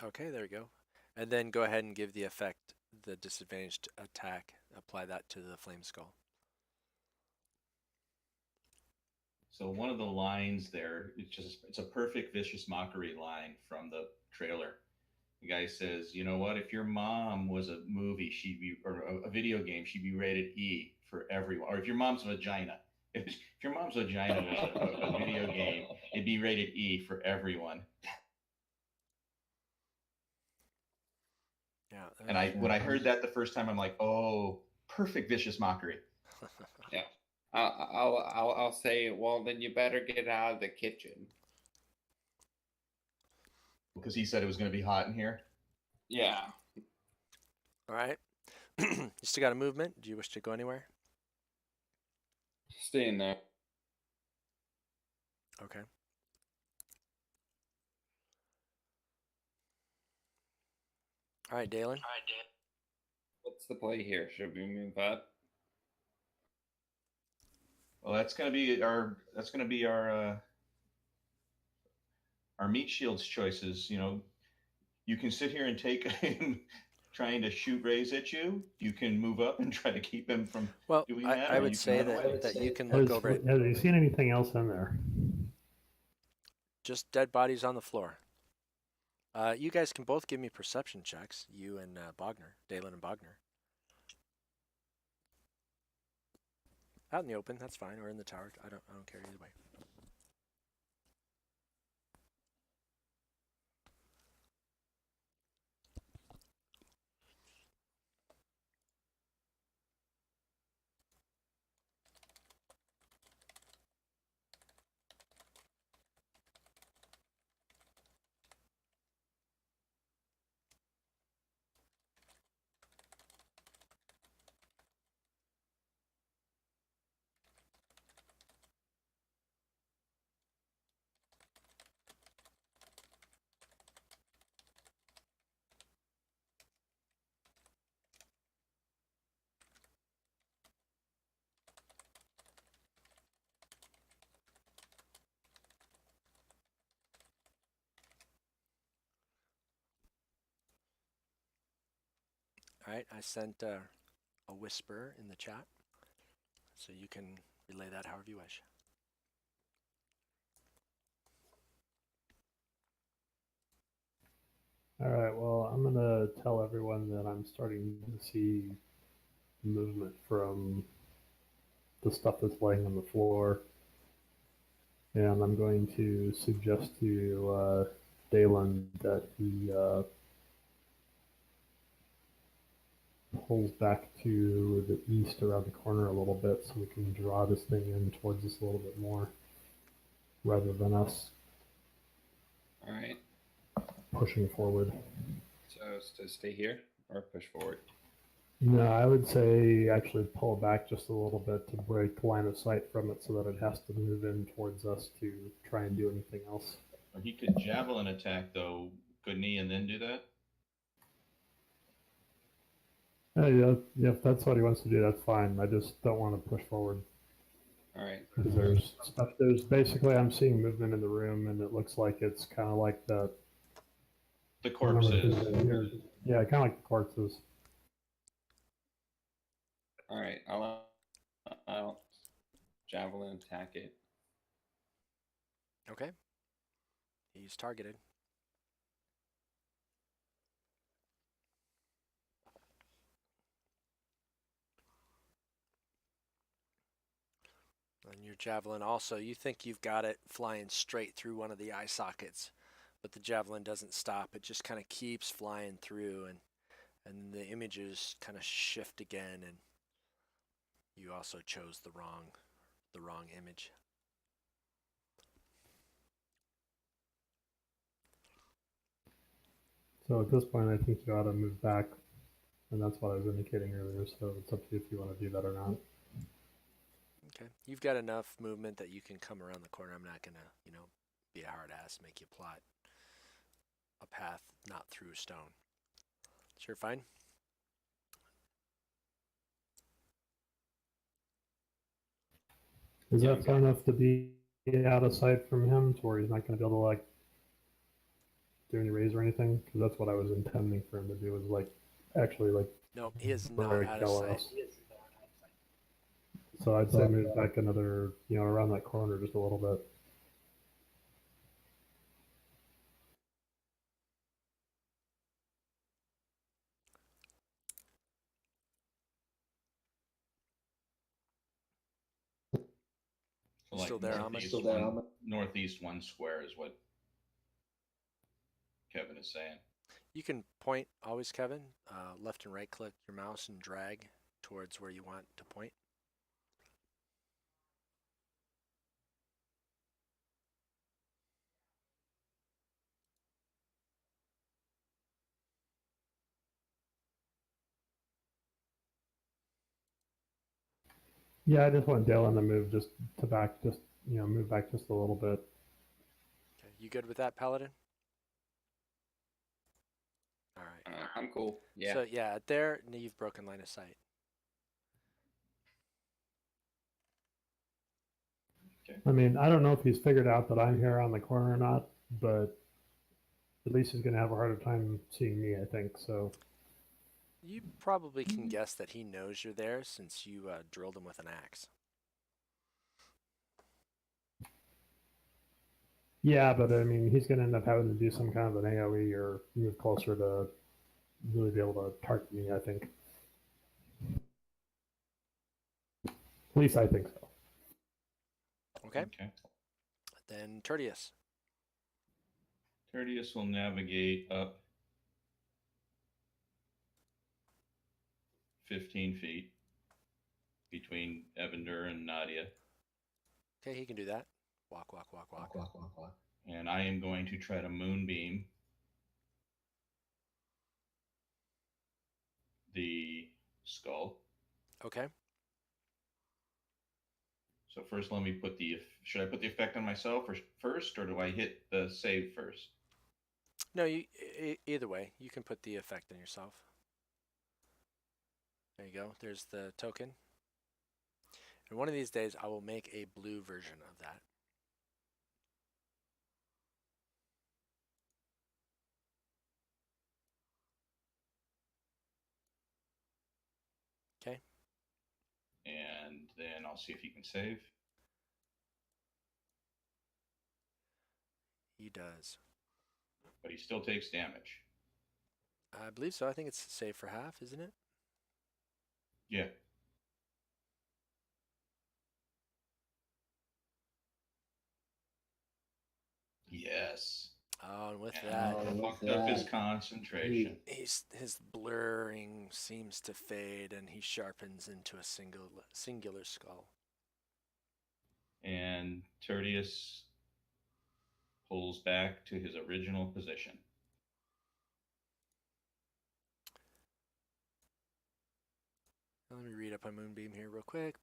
Okay, there we go. And then go ahead and give the effect the disadvantaged attack. Apply that to the flame skull. So one of the lines there, it's a perfect vicious mockery line from the trailer. The guy says, "You know what? If your mom was a movie, she'd be, or a video game, she'd be rated E for everyone. Or if your mom's a vagina, If your mom's vagina was a video game, it'd be rated E for everyone. Yeah. And when I heard that the first time, I'm like, oh, perfect vicious mockery. Yeah. I'll say, well, then you better get out of the kitchen. Because he said it was going to be hot in here. Yeah. All right. You still got a movement. Do you wish to go anywhere? Stay in there. Okay. All right, Dalen. What's the play here? Should we move up? Well, that's going to be our meat shields choices. You know, you can sit here and take him trying to shoot rays at you. You can move up and try to keep him from Well, doing that. I or would you say can run away. that you can look over it. Have you seen anything else in there? Just dead bodies on the floor. You guys can both give me perception checks. You and Bogner, Dalen and Bogner. Out in the open, that's fine, or in the tower. I don't care either way. All right, I sent a whisper in the chat, so you can relay that however you wish. All right. Well, I'm gonna tell everyone that I'm starting to see movement from the stuff that's laying on the floor, and I'm going to suggest to Dalen that he pulls back to the east around the corner a little bit so we can draw this thing in towards us a little bit more rather than us All right. pushing forward. So stay here or push forward? No, I would say actually pull back just a little bit to break line of sight from it so that it has to move in towards us to try and do anything else. Or he could javelin attack, though, couldn't he, and then do that? Yeah, if that's what he wants to do, that's fine. I just don't want to push forward. All right. Because there's stuff, there's basically, I'm seeing movement in the room and it looks like it's kind of like the Corpses. Yeah, kind of like the corpses. All right. I'll javelin attack it. Okay. He's targeted. And your javelin also, you think you've got it flying straight through one of the eye sockets, but the javelin doesn't stop. It just kind of keeps flying through, and the images kind of shift again, and you also chose the wrong image. So at this point, I think you ought to move back, and that's what I was indicating earlier. So it's up to you if you want to do that or not. Okay. You've got enough movement that you can come around the corner. I'm not going to, be a hard ass, make you plot a path not through stone. Sure, fine. Is that far enough to be out of sight from him to where he's not going to be able to, like, do any raise or anything? Because that's what I was intending for him to do, is, like, actually, like, No, he is not break out of sight. us. So I'd say move back another, around that corner just a little bit. You Like still there, Ahmed? northeast one square is what Kevin is saying. You can point always, Kevin. Left and right click your mouse and drag towards where you want to point. Yeah, I just want Dalen to move just to back, move back just a little bit. Okay, you good with that, Paladin? All right. I'm cool. Yeah. So yeah, there you've broken line of sight. I mean, I don't know if he's figured out that I'm here on the corner or not, but at least he's going to have a harder time seeing me, I think. So You probably can guess that he knows you're there since you drilled him with an axe. yeah, but I mean, he's going to end up having to do some kind of an AOE or move closer to really be able to target me, I think. At least I think so. Okay. Then Tertius. Tertius will navigate up 15 feet between Evander and Nadia. Okay, he can do that. Walk, walk, walk, walk. And I am going to try to moonbeam the skull. Okay. So first, let me put should I put the effect on myself first, or do I hit the save first? No, either way, you can put the effect on yourself. There you go. There's the token. And one of these days, I will make a blue version of that. Okay. And then I'll see if he can save. He does. But he still takes damage. I believe so. I think it's save for half, isn't it? Yeah. Yes. Oh, and with And that, fucked up his concentration. his blurring seems to fade, and he sharpens into a singular skull. And Tertius pulls back to his original position. Let me read up on Moonbeam here real quick.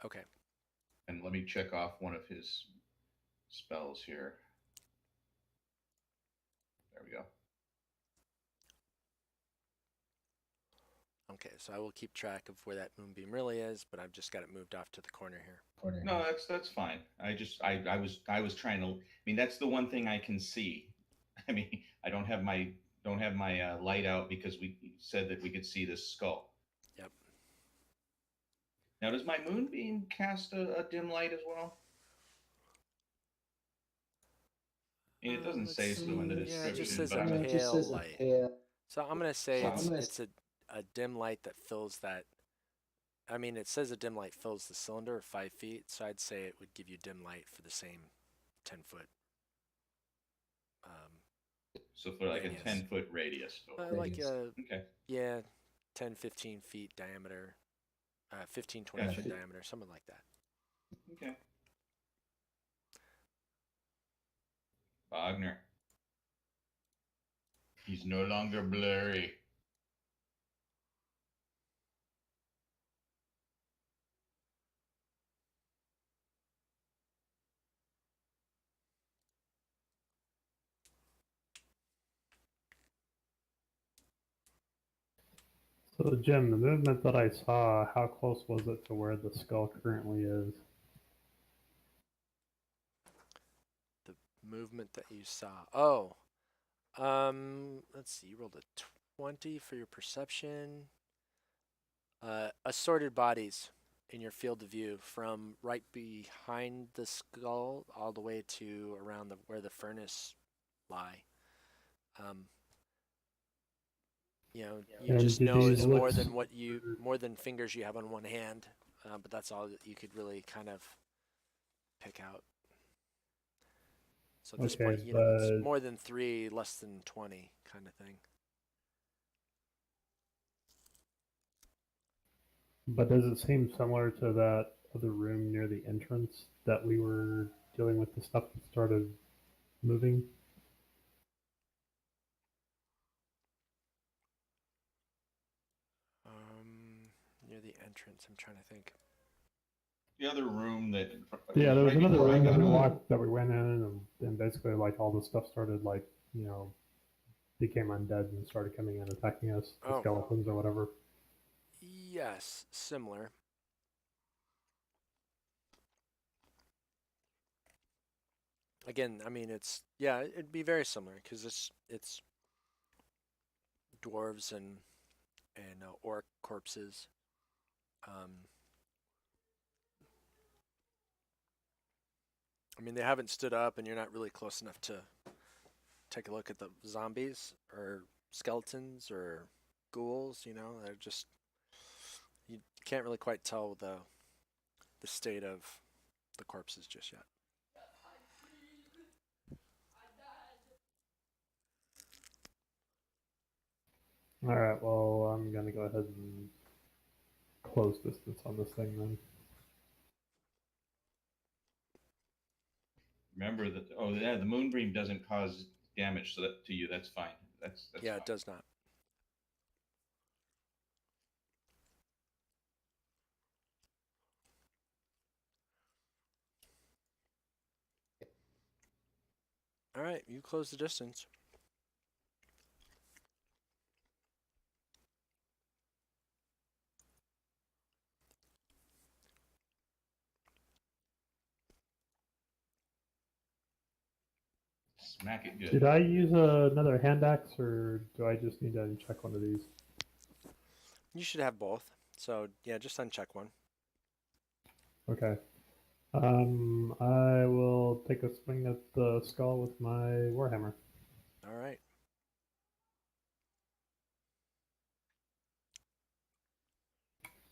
Okay. And let me check off one of his spells here. There we go. Okay, so I will keep track of where that moonbeam really is, but I've just got it moved off to the corner here. No, that's fine. I was trying to. I mean, that's the one thing I can see. I mean, I don't have my light out because we said that we could see this skull. Yep. Now, does my moonbeam cast a dim light as well? I mean, it doesn't say so in the description. Yeah, it just says but a pale light. So I'm gonna say it's a dim light that fills that. I mean, it says a dim light fills the cylinder of 5 feet, so I'd say it would give you dim light for the same 10-foot. So for like radius. a 10-foot radius. Okay. Yeah, 10, 15 feet diameter, 15, 20 foot diameter, something like that. Okay. Wagner. He's no longer blurry. So, Jim, the movement that I saw, how close was it to where the skull currently is? The movement that you saw. Oh, let's see. You rolled a 20 for your perception. Assorted bodies in your field of view, from right behind the skull all the way to around where the furnace lie. You know, you And just do know these it's look more than fingers you have on one hand, but that's all that you could really kind of pick out. So at this Okay, point, you know, it's but more than 3, less than 20 kind of thing. does it seem similar to that other room near the entrance that we were dealing with the stuff that started moving? Near the entrance, I'm trying to think. The other room that. Yeah, there was right another before I room that got we on. walked that we went in, and basically like all the stuff started like became undead and started coming in attacking us, the Oh, skeletons or whatever. yes, similar. Again, I mean, it'd be very similar because it's dwarves and orc corpses. Um, I mean, they haven't stood up, and you're not really close enough to take a look at the zombies or skeletons or ghouls. You know, they're just you can't really quite tell the state of the corpses just yet. All right, well, I'm gonna go ahead and close distance on this thing then. Remember that. Oh, yeah, the moonbeam doesn't cause damage, so that to you, that's fine. That's Yeah, fine. it does not. All right, you close the distance. Smack it good. Did I use another hand axe, or do I just need to check one of these? You should have both. So yeah, just uncheck one. Okay. I will take a swing at the skull with my warhammer. All right.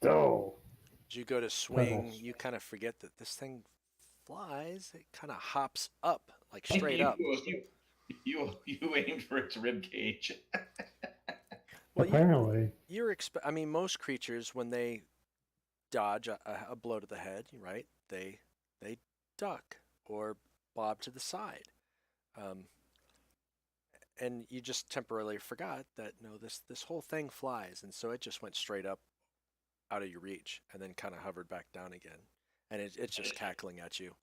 Oh, As you go to swing, you kind of forget that this thing flies. It kind of hops up, like straight up. You aimed for its rib cage. Well, apparently. I mean, most creatures when they dodge a blow to the head, right? They duck or bob to the side. Um, and you just temporarily forgot that no, this whole thing flies, and so it just went straight up out of your reach, and then kind of hovered back down again, and it's just cackling at you.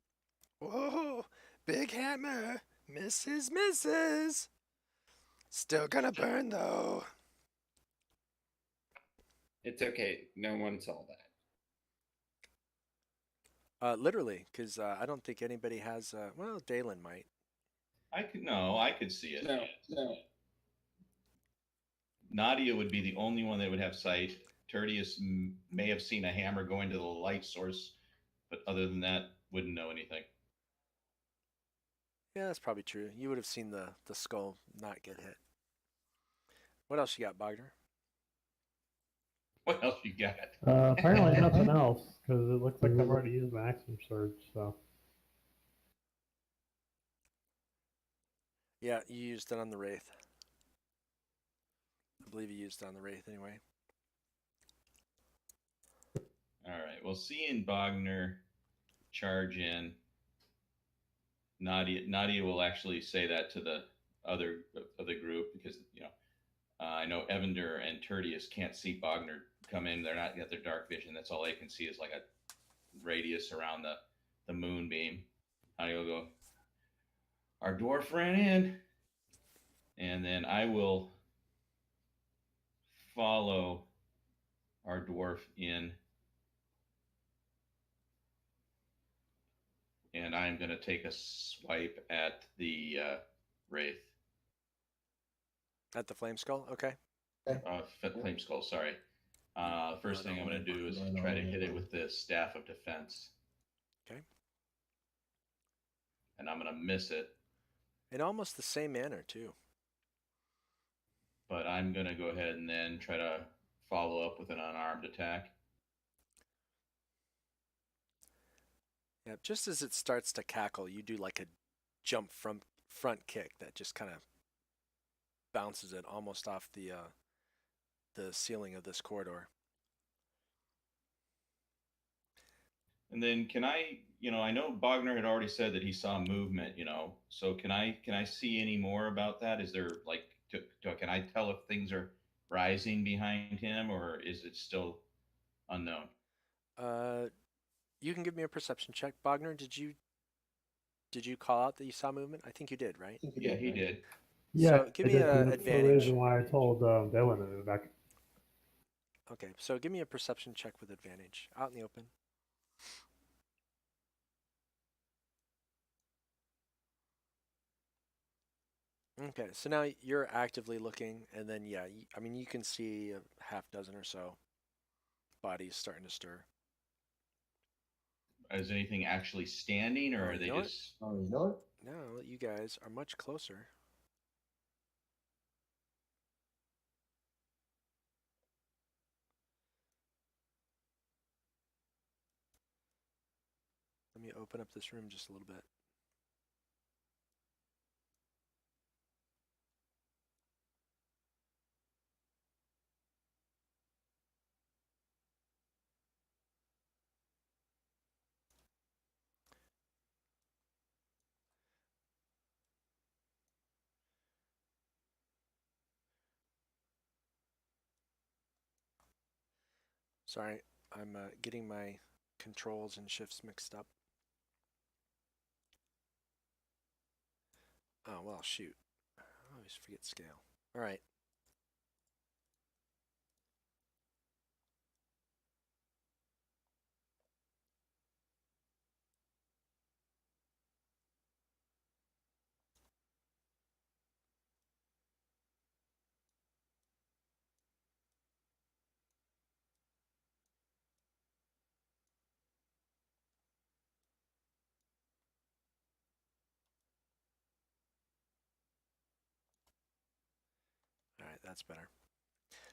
Whoa, big hammer, misses. Still gonna burn though. It's okay. No one saw that. Literally, because I don't think anybody has. Well, Dalen might. I could see it. No. Nadia would be the only one that would have sight. Tertius may have seen a hammer go into the light source, but other than that, wouldn't know anything. Yeah, that's probably true. You would have seen the skull not get hit. What else you got, Bogner? What else you got? Apparently nothing else, because it looks like I've already used my action surge, so. Yeah, you used it on the wraith. I believe you used it on the wraith anyway. All right. Well, seeing Bogner charge in, Nadia will actually say that to the other group because I know Evander and Tertius can't see Bogner come in. They're not got their dark vision. That's all they can see is like a radius around the moonbeam. Nadia will go. Our dwarf ran in, and then I will follow our dwarf in. And I'm going to take a swipe at the wraith. At the flame skull? Okay. Flame skull, sorry. First thing I'm going to do is try to hit it with the staff of defense. Okay. And I'm going to miss it. In almost the same manner, too. but I'm going to go ahead and then try to follow up with an unarmed attack. Yeah, just as it starts to cackle, you do like a jump from front kick that just kind of bounces it almost off the ceiling of this corridor. And then can I, I know Bogner had already said that he saw movement, so can I see any more about that? Is there like, can I tell if things are rising behind him, or is it still unknown? You can give me a perception check. Bogner, did you call out that you saw movement? I think you did, right? Yeah, he did. Yeah, So give I me did, a 'cause that's advantage. the reason why I told Dylan to move back. Okay, so give me a perception check with advantage. Out in the open. Okay, so now you're actively looking, and then yeah, I mean you can see a half dozen or so bodies starting to stir. Is anything actually standing, or Oh, are you they know what? just? Now you guys are much closer. Let me open up this room just a little bit. Sorry, I'm getting my controls and shifts mixed up. Oh, well, shoot. I always forget scale. All right. All right, that's better.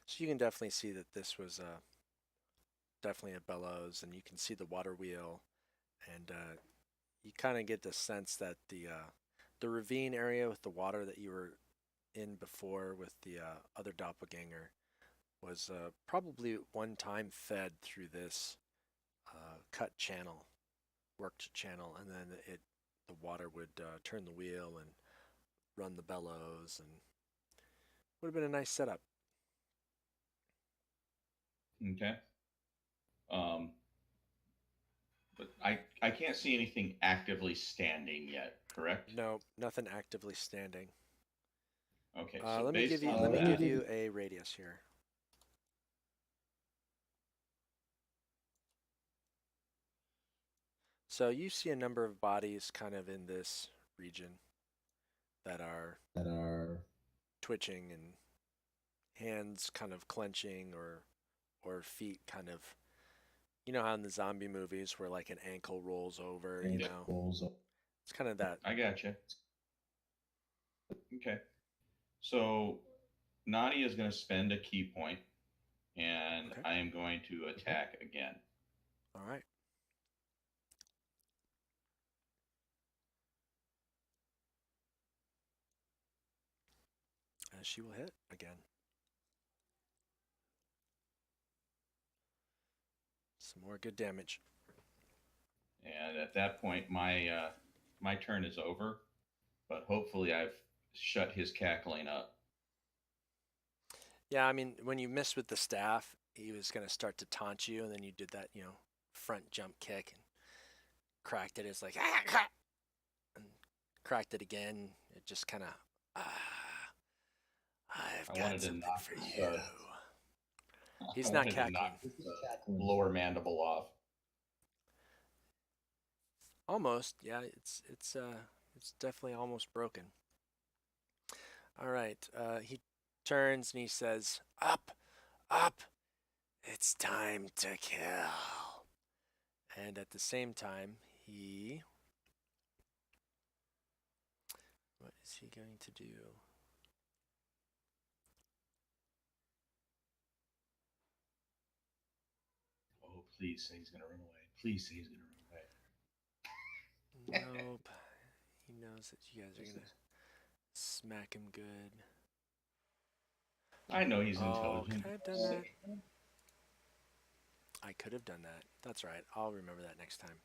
So you can definitely see that this was definitely a bellows, and you can see the water wheel, and you kind of get the sense that the ravine area with the water that you were in before with the other doppelganger was probably one time fed through this cut channel, worked channel, and then the water would turn the wheel and run the bellows, and would have been a nice setup. Okay. Um, but I can't see anything actively standing yet. Correct? No, nothing actively standing. Okay. So Let me give based you on let me that, give you a radius here. So you see a number of bodies kind of in this region that are twitching and hands kind of clenching or feet kind of, you know how in the zombie movies where like an ankle rolls over, you know. It's kind of that. I gotcha. Okay. So Nadia is going to spend a key point, and Okay. I am going to attack again. All right. She will hit again. Some more good damage. And at that point, my turn is over. But hopefully, I've shut his cackling up. Yeah, I mean, when you miss with the staff, he was going to start to taunt you, and then you did that, front jump kick and cracked it. It's like, and cracked it again. It just kind of, I've got something for you. He's not cackling. Lower mandible off. Almost, yeah. It's definitely almost broken. All right. He turns and he says, "Up, up! It's time to kill." And at the same time, what is he going to do? Please say he's gonna run away. Please say he's gonna run away. Nope. He knows that you guys are gonna smack him good. I know he's Oh, intelligent. could I have done that? I could have done that. That's right. I'll remember that next time.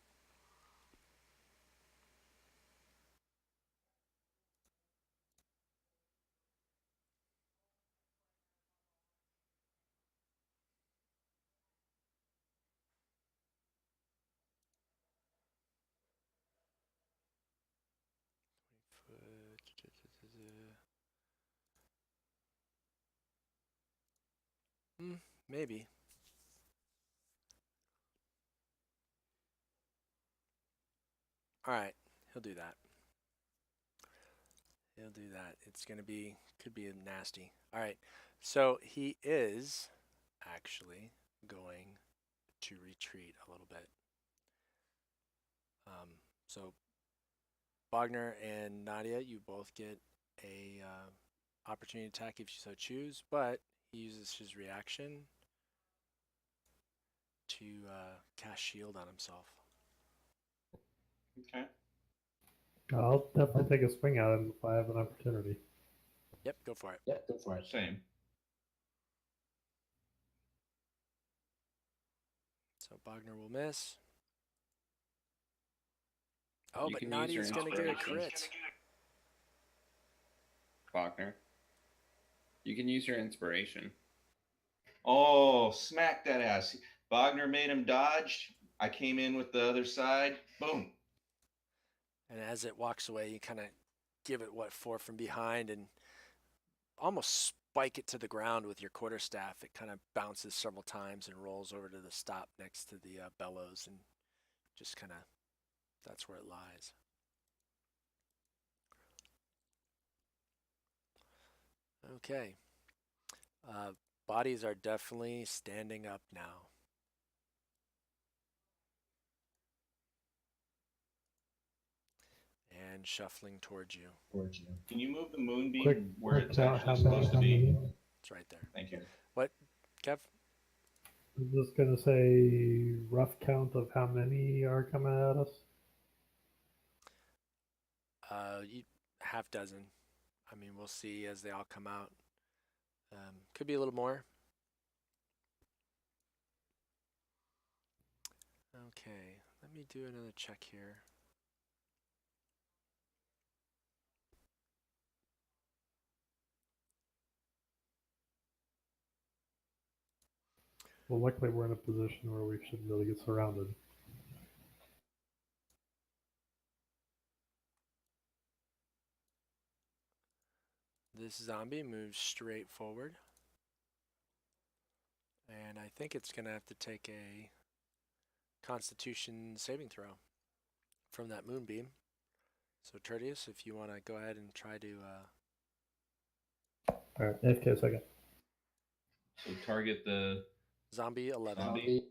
Maybe. All right, he'll do that. He'll do that. It's gonna be, could be nasty. All right, so he is actually going to retreat a little bit. So Wagner and Nadia, you both get a opportunity attack if you so choose, but he uses his reaction to cast shield on himself. Okay. I'll definitely take a swing at him if I have an opportunity. Yep, go for it. Same. So Wagner will miss. Oh, You but can use your Nadia's gonna get a inspiration. crit. Faulkner. You can use your inspiration. Oh, smack that ass. Wagner made him dodge. I came in with the other side. Boom. And as it walks away, you kind of give it what for from behind and almost spike it to the ground with your quarterstaff. It kind of bounces several times and rolls over to the stop next to the bellows, and just kind of that's where it lies. Okay. Bodies are definitely standing up now. And shuffling towards you. Can you move the moonbeam Quick, where it's count actually how supposed to many. be? It's right there. Thank you. What, Kev? I'm just gonna say rough count of how many are coming at us. Half dozen. I mean, we'll see as they all come out. Could be a little more. Okay, let me do another check here. Well, luckily we're in a position where we shouldn't really get surrounded. This zombie moves straight forward. And I think it's going to have to take a Constitution saving throw from that moonbeam. So, Tertius, if you want to go ahead and try to... Alright, AFK a second. So target the Zombie 11. zombie.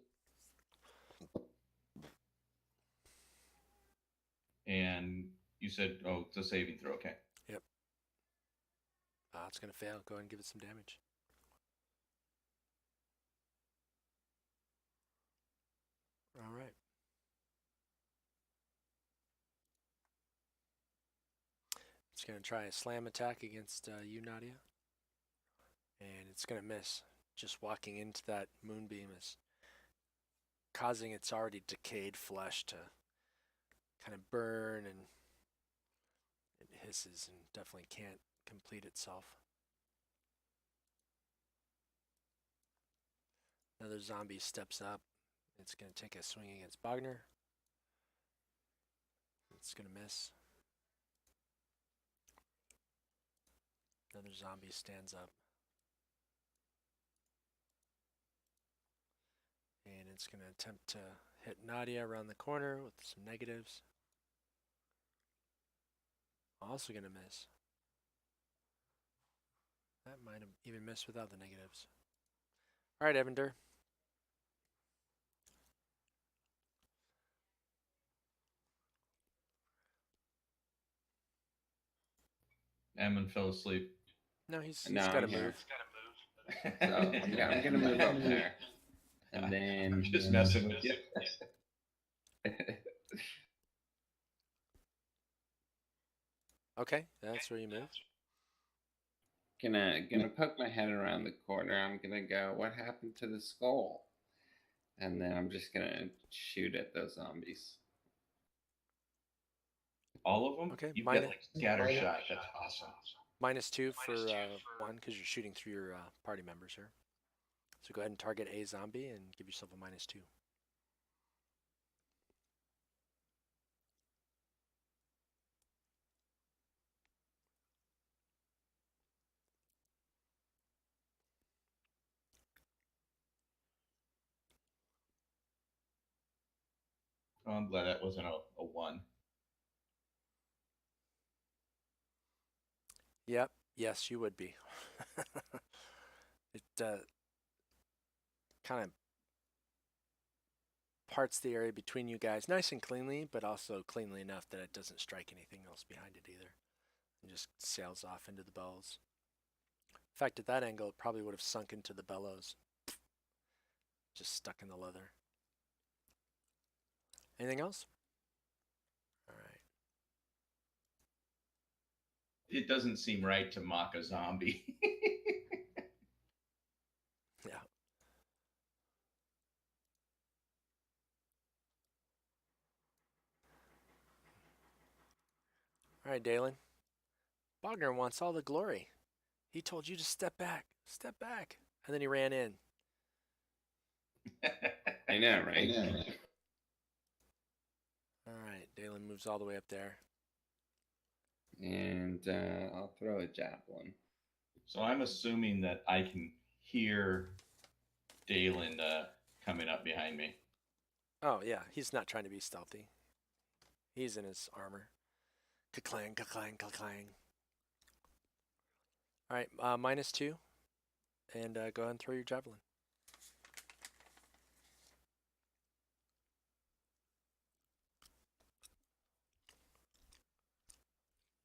And you said, oh, it's a saving throw. Okay. Yep. It's going to fail. Go ahead and give it some damage. All right. It's going to try a slam attack against you, Nadia. And it's going to miss. Just walking into that moonbeam is causing its already decayed flesh to kind of burn, and it hisses and definitely can't complete itself. Another zombie steps up. It's going to take a swing against Wagner. It's going to miss. Another zombie stands up. And it's going to attempt to hit Nadia around the corner with some negatives. Also going to miss. That might have even missed without the negatives. All right, Evander. Ammon fell asleep. No, he's No, got to I'm here. move. So, yeah, I'm gonna move up there. And then I'm just messing with you. Okay, that's where you move. gonna poke my head around the corner. I'm gonna go, what happened to the skull? And then I'm just gonna shoot at those zombies. All of them? Okay, You've mine- got like scatter shot. That's awesome. -2 for one because you're shooting through your party members here. So go ahead and target a zombie and give yourself a -2. Oh, I'm glad that wasn't a 1. Yep. Yes, you would be. It kind of parts the area between you guys nice and cleanly, but also cleanly enough that it doesn't strike anything else behind it either. It just sails off into the bellows. In fact, at that angle, it probably would have sunk into the bellows. Just stuck in the leather. Anything else? All right. It doesn't seem right to mock a zombie. Yeah. All right, Dalen. Bogner wants all the glory. He told you to step back, and then he ran in. I know, right? All right, Dalen moves all the way up there. And I'll throw a javelin. So I'm assuming that I can hear Dalen coming up behind me. Oh, yeah, he's not trying to be stealthy. He's in his armor. Ka-clang, ka-clang, ka-clang. All right, -2. And go ahead and throw your javelin.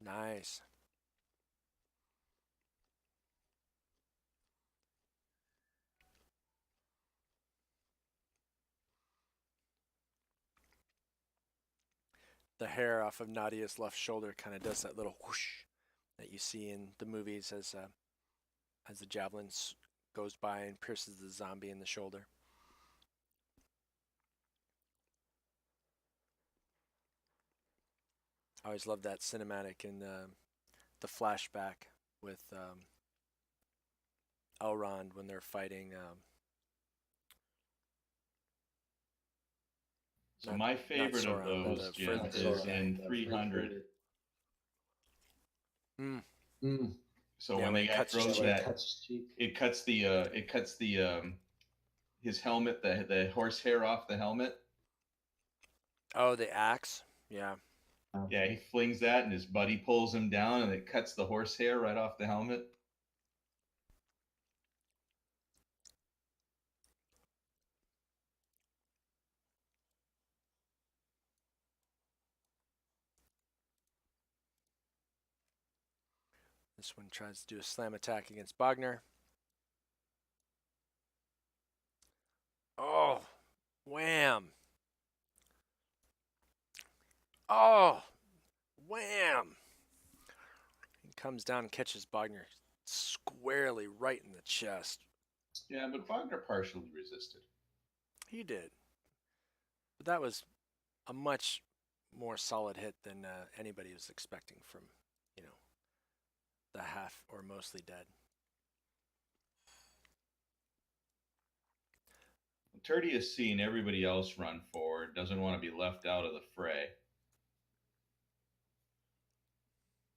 Nice. The hair off of Nadia's left shoulder kind of does that little whoosh that you see in the movies as the javelin goes by and pierces the zombie in the shoulder. I always love that cinematic in the flashback with Elrond when they're fighting. So my favorite of Sauron, but those, the Jim, further is guy. in 300. So Yeah, when when the it guy cuts his throws cheek. that, it cuts the his helmet, the horsehair off the helmet. Oh, the axe. Yeah. Yeah, he flings that, and his buddy pulls him down, and it cuts the horsehair right off the helmet. This one tries to do a slam attack against Bogner. Oh, wham. Oh, wham. He comes down and catches Bogner squarely right in the chest. Yeah, but Wagner partially resisted. He did. But that was a much more solid hit than anybody was expecting from, the half or mostly dead. Turdy is seeing everybody else run forward, doesn't want to be left out of the fray.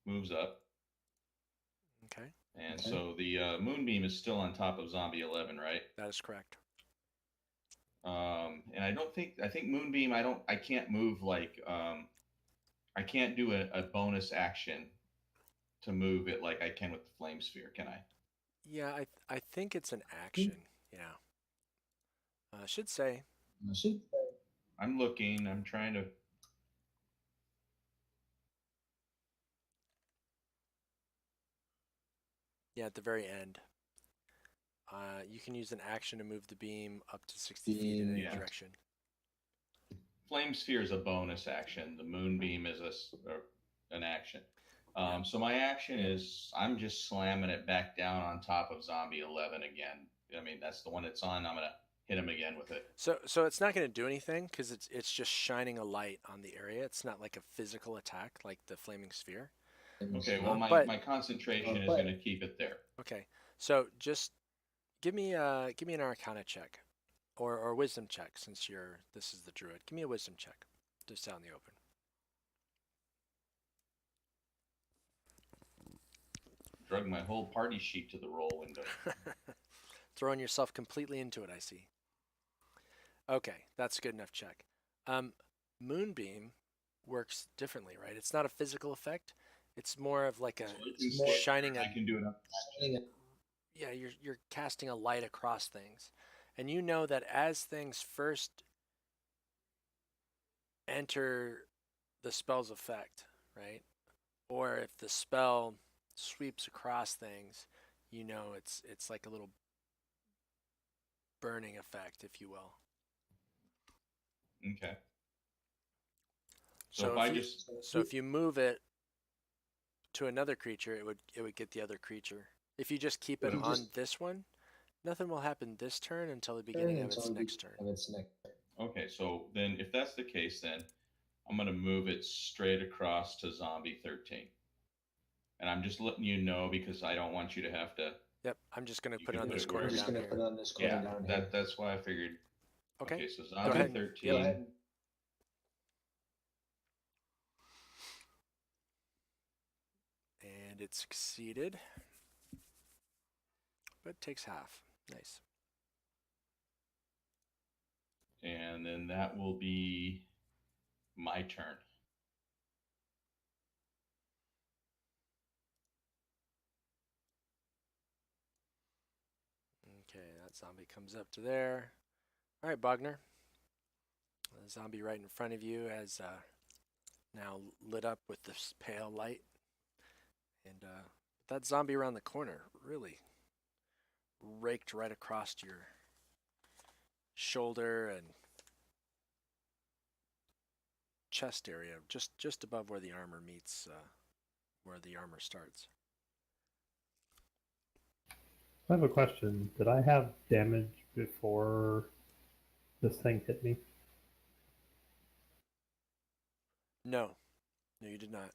Moves up. Okay. And so the moonbeam is still on top of Zombie 11, right? That is correct. And I think moonbeam, I can't move like, I can't do a bonus action to move it like I can with the flame sphere, can I? Yeah, I think it's an action. Yeah. I should say. I'm looking, I'm trying to. Yeah, at the very end. You can use an action to move the beam up to 60 feet in any Yeah. direction. Flame Sphere is a bonus action. The Moonbeam is an action. So my action is I'm just slamming it back down on top of Zombie 11 again. I mean, that's the one that's on. I'm going to hit him again with it. So it's not going to do anything because it's just shining a light on the area. It's not like a physical attack like the flaming sphere. Okay, well, But- my concentration is going to keep it there. Okay, so just give me an Arcana check, or Wisdom check since this is the druid. Give me a Wisdom check, just out in the open. Drug my whole party sheet to the roll window. Throwing yourself completely into it, I see. Okay, that's a good enough check. Moonbeam works differently, right? It's not a physical effect. It's more of like a So it can stay shining there. a I can do it up. yeah, you're casting a light across things. And you know that as things first enter the spell's effect, right? Or if the spell sweeps across things, you know it's like a little burning effect, if you will. Okay. So if I just So if you move it to another creature, it would get the other creature. If you just keep it It'll on this one, nothing will happen this turn until the beginning of its next turn. Okay, so then if that's the case, then I'm going to move it straight across to Zombie 13. And I'm just letting you know because I don't want you to have to. Yep, I'm just going to You put it can on put this it corner wherever- down here. Yeah, that's why I figured. Okay. So Go Zombie ahead. 13. Go ahead. And it succeeded, but takes half. Nice. And then that will be my turn. Okay, that zombie comes up to there. All right, Bogner. The zombie right in front of you has now lit up with this pale light. And that zombie around the corner really raked right across your shoulder and chest area, just above where the armor meets, where the armor starts. I have a question. Did I have damage before this thing hit me? No, you did not.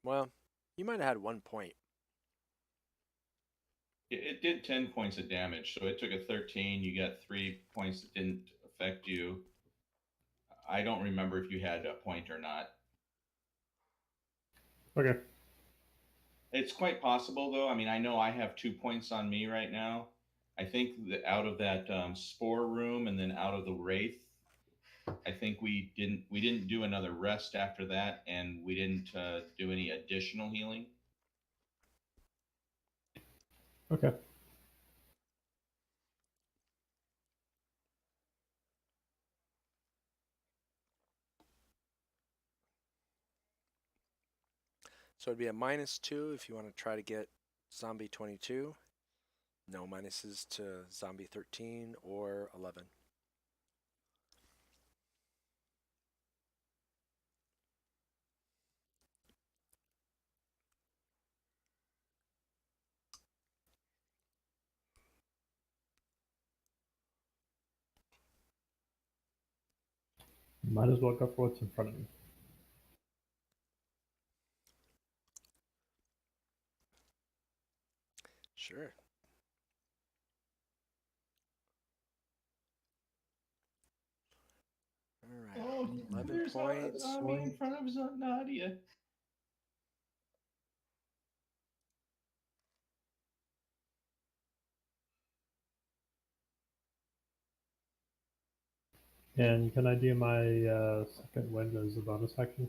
Well, you might have had 1 point. It did 10 points of damage, so it took a 13. You got 3 points that didn't affect you. I don't remember if you had a point or not. Okay. It's quite possible, though. I mean, I know I have 2 points on me right now. I think that out of that spore room and then out of the wraith, I think we didn't do another rest after that, and we didn't do any additional healing. Okay. So it'd be a -2 if you want to try to get zombie 22. No minuses to zombie 13 or 11. Might as well go for what's in front of me. Sure. All right. Oh, 11 there's points. a zombie in front of Nadia. And can I do my second wind as a bonus action?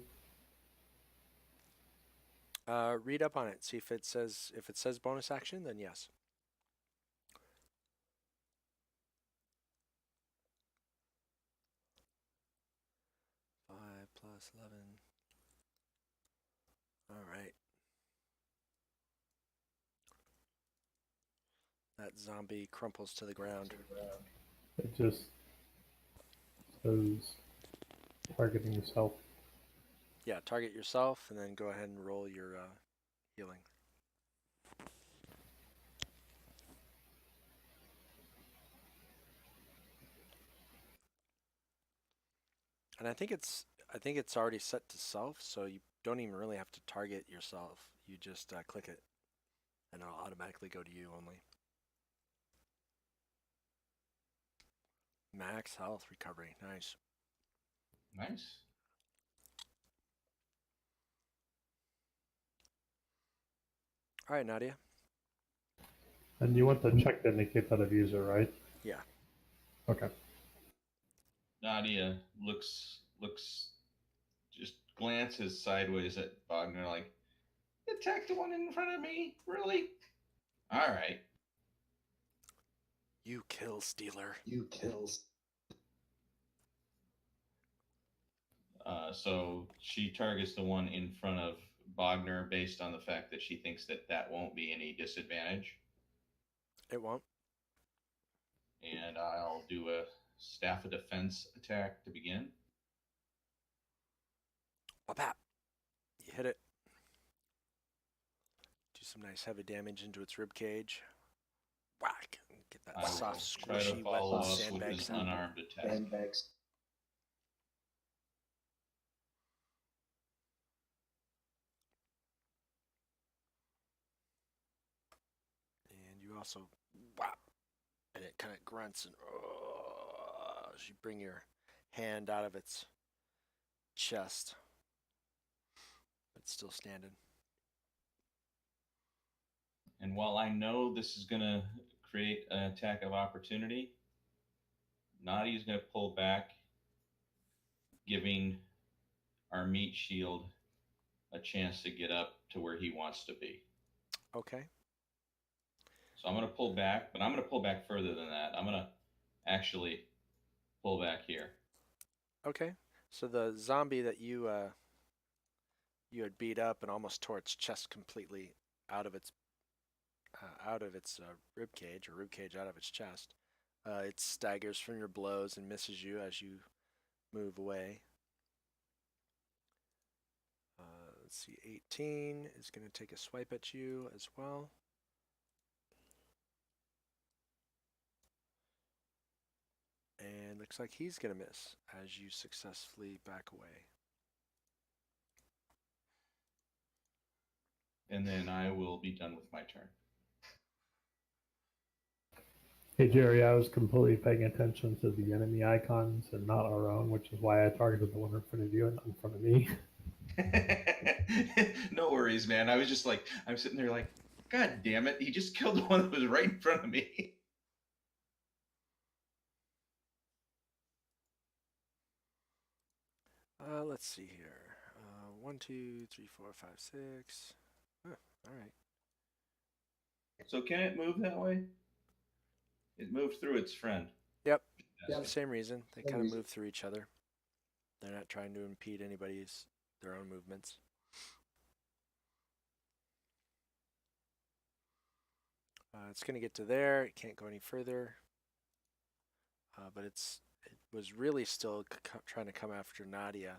Read up on it. See if it says bonus action, then yes. +11. All right. That zombie crumples to the ground. It just says targeting yourself. Yeah, target yourself and then go ahead and roll your healing. And I think it's already set to self, so you don't even really have to target yourself. You just click it, and it'll automatically go to you only. Max health recovery, nice. Nice. All right, Nadia. And you want the check to indicate that abuser, right? Yeah. Okay. Nadia looks just glances sideways at Wagner like, attack the one in front of me? Really? All right. You kill stealer. So she targets the one in front of Wagner based on the fact that she thinks that won't be any disadvantage. It won't. And I'll do a staff of defense attack to begin. Whap. You hit it. Do some nice heavy damage into its rib cage. Whack. Get that I will soft, try to squishy, follow wet up sandbag with an sound. unarmed attack. And you also whap. And it kind of grunts and as you bring your hand out of its chest. But it's still standing. And while I know this is going to create an attack of opportunity, Nadia's going to pull back, giving our meat shield a chance to get up to where he wants to be. Okay. So I'm going to pull back, but I'm going to pull back further than that. I'm going to actually pull back here. Okay. So the zombie that you had beat up and almost tore its chest completely out of its rib cage out of its chest. It staggers from your blows and misses you as you move away. Let's see, 18 is going to take a swipe at you as well. And looks like he's going to miss as you successfully back away. And then I will be done with my turn. Hey Jerry, I was completely paying attention to the enemy icons and not our own, which is why I targeted the one in front of you and not in front of me. No worries, man. I was just like, I'm sitting there like, God damn it, he just killed the one that was right in front of me. Let's see here. 1, 2, 3, 4, 5, 6. Huh, all right. So can it move that way? It moved through its friend. Yep. For the same reason. They kind of move through each other. They're not trying to impede their own movements. It's going to get to there. It can't go any further. But it was really still trying to come after Nadia,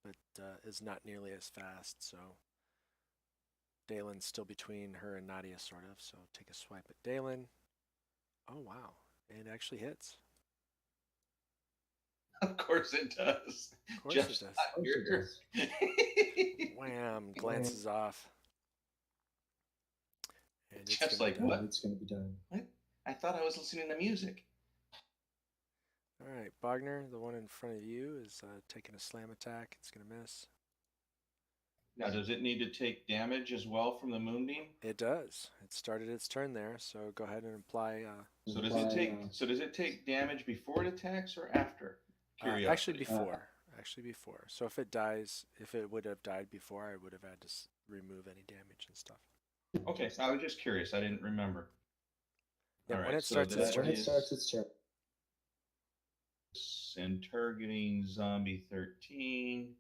but is not nearly as fast. So Dalen's still between her and Nadia, sort of. So take a swipe at Dalen. Oh, wow. It actually hits. Of course it does. Of course Just it does. Wham! Glances off. And it's Just gonna like, be done. what? It's going to be done. What? I thought I was listening to music. All right, Bogner, the one in front of you, is taking a slam attack. It's going to miss. Now, does it need to take damage as well from the moonbeam? It does. It started its turn there, so go ahead and apply. So does it take damage before it attacks or after? Curiosity. Actually, before. Actually, before. So if it would have died before, I would have had to remove any damage and stuff. Okay, so I was just curious. I didn't remember. Yeah, All right, when it so starts its that turn. When it starts its turn. And targeting zombie 13.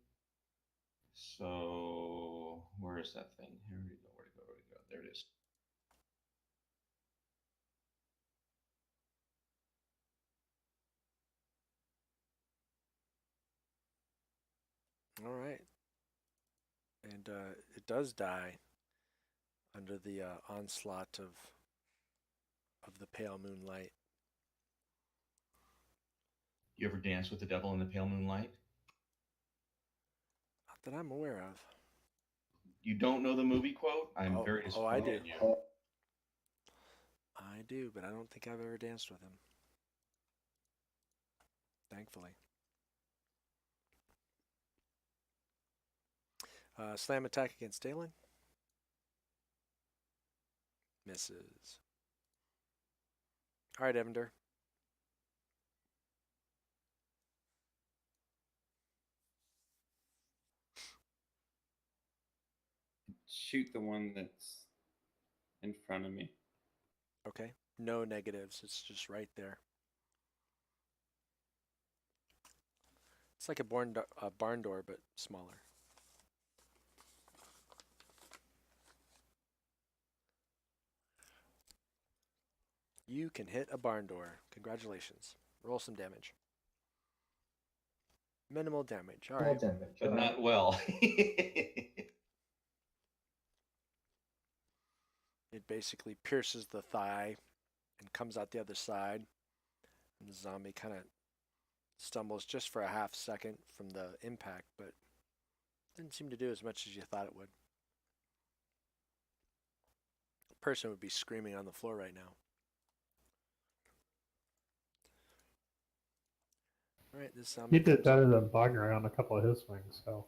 So where is that thing? Here we go. Where to go? There it is. All right. And it does die under the onslaught of the pale moonlight. You ever dance with the devil in the pale moonlight? Not that I'm aware of. You don't know the movie quote? I'm very Oh, I disappointed do. in you. I do, but I don't think I've ever danced with him. Thankfully. Slam attack against Dalen. Misses. All right, Evander. Shoot the one that's in front of me. Okay. No negatives. It's just right there. It's like a barn door, but smaller. You can hit a barn door. Congratulations. Roll some damage. Minimal damage. All right. But not well. It basically pierces the thigh and comes out the other side. And the zombie kind of stumbles just for a half second from the impact, but didn't seem to do as much as you thought it would. A person would be screaming on the floor right now. All right, this zombie. He did better than Wagner on a couple of his swings, so.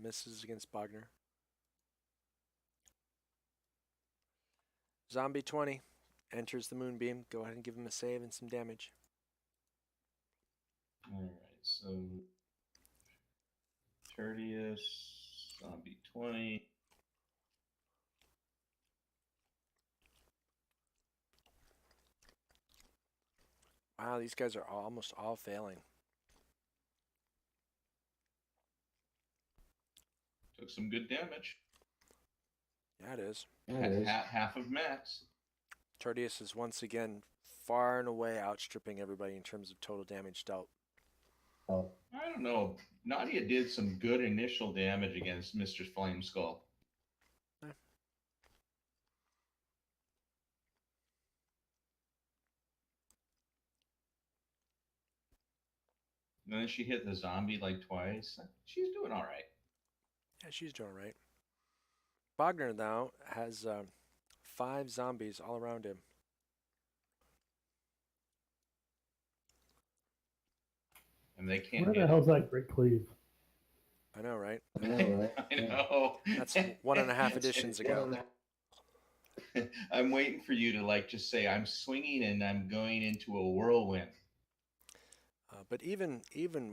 Misses against Bogner. Zombie 20 enters the moonbeam. Go ahead and give him a save and some damage. All right, so Tertius, zombie 20. Wow, these guys are almost all failing. Took some good damage. Yeah, it is. Half of max. Tertius is once again far and away outstripping everybody in terms of total damage dealt. I don't know. Nadia did some good initial damage against Mr. Flame Skull. And then she hit the zombie like twice. She's doing all right. Yeah, she's doing right. Bogner now has 5 zombies all around him. And they can't Where hit the hell's that Great Cleave? I know, right? I know. That's 1.5 editions ago. I'm waiting for you to just say I'm swinging and I'm going into a whirlwind. But even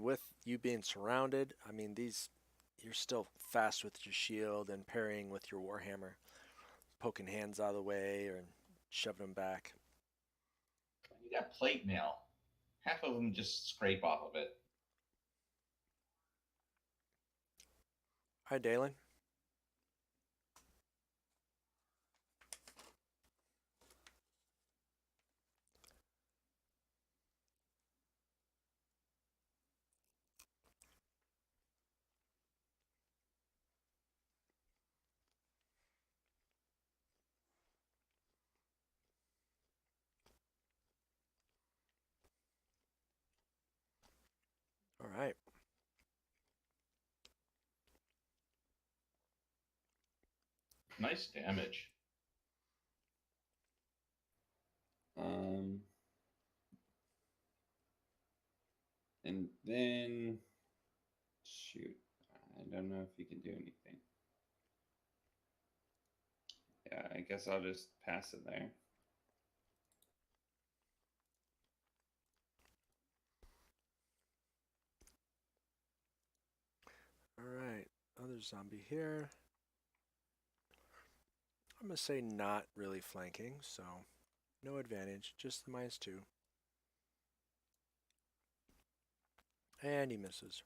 with you being surrounded, I mean, you're still fast with your shield and parrying with your warhammer, poking hands out of the way or shoving them back. You got plate mail. Half of them just scrape off of it. Hi, Dalen. All right. Nice damage. And then shoot, I don't know if you can do anything. Yeah, I guess I'll just pass it there. All right. Other zombie here. I'm going to say not really flanking, so no advantage, just the -2. And he misses.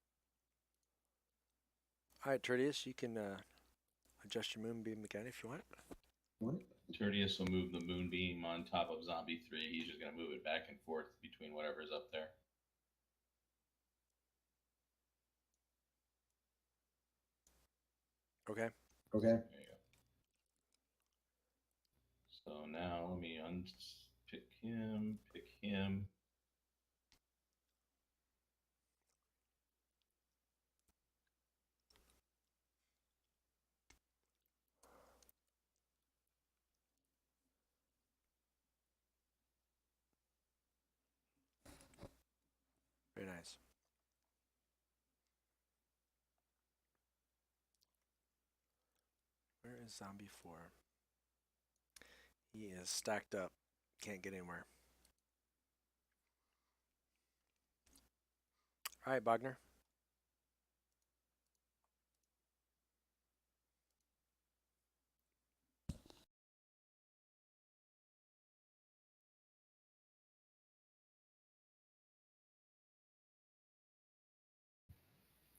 All right, Tertius, you can adjust your moonbeam again if you want. Tertius will move the moonbeam on top of zombie 3. He's just going to move it back and forth between whatever's up there. Okay. Okay. There you go. So now let me pick him, pick him. Very nice. Where is Zombie 4? He is stacked up. Can't get anywhere. All right, Bogner.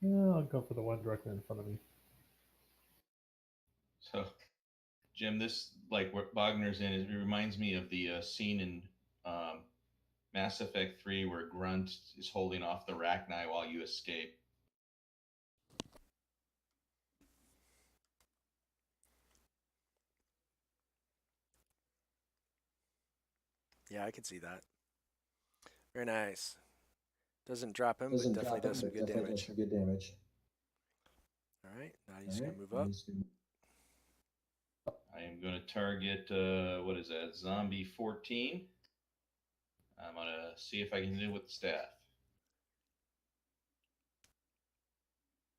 Yeah, I'll go for the one directly in front of me. So, Jim, this like what Wagner's in, it reminds me of the scene in Mass Effect 3 where Grunt is holding off the Rachni while you escape. Yeah, I can see that. Very nice. Doesn't drop him, but definitely does some good damage. All right, now he's going to move up. I am going to target, what is that, Zombie 14. I'm going to see if I can do it with the staff.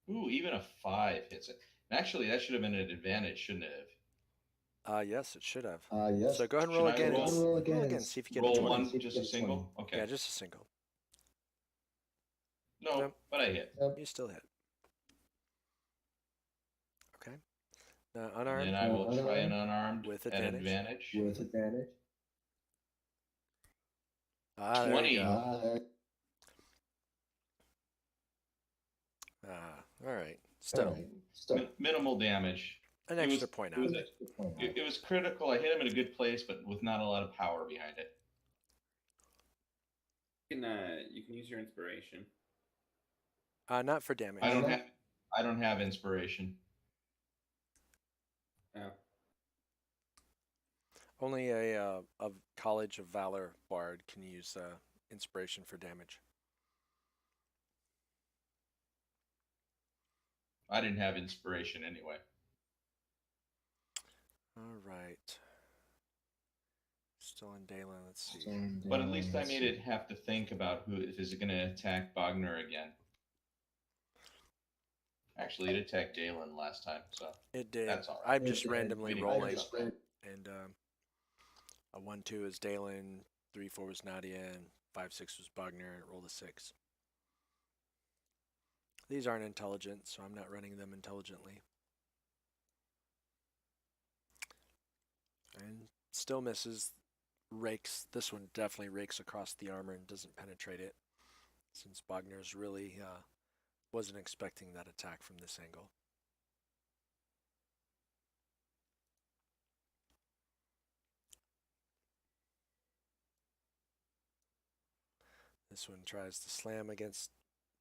Ooh, even a 5 hits it. Actually, that should have been an advantage, shouldn't it have? Yes, it should have. Yes. So go ahead and Should roll I again. roll? Roll again. See if you get Roll a 20. one, just a single? Okay. Yeah, just a single. No, Nope. but I hit. You still hit. Okay. Now And unarmed. then I will try an unarmed with at advantage. advantage. There 20. you go. All right. Still. Minimal damage. An extra point out. It was critical. I hit him in a good place, but with not a lot of power behind it. You can use your inspiration. Not for damage. I don't have inspiration. Oh. Only a College of Valor bard can use inspiration for damage. I didn't have inspiration anyway. All right. Still in Dalen. Let's see. But at least I made it have to think about who is it going to attack Bogner again. Actually, it attacked Dalen last time, so It did. that's all right. I'm just randomly rolling, Right. and a 1-2 is Dalen, 3-4 was Nadia, and 5-6 was Bogner, and it rolled a 6. These aren't intelligent, so I'm not running them intelligently. And still misses. Rakes. This one definitely rakes across the armor and doesn't penetrate it, since Bogner's really wasn't expecting that attack from this angle. This one tries to slam against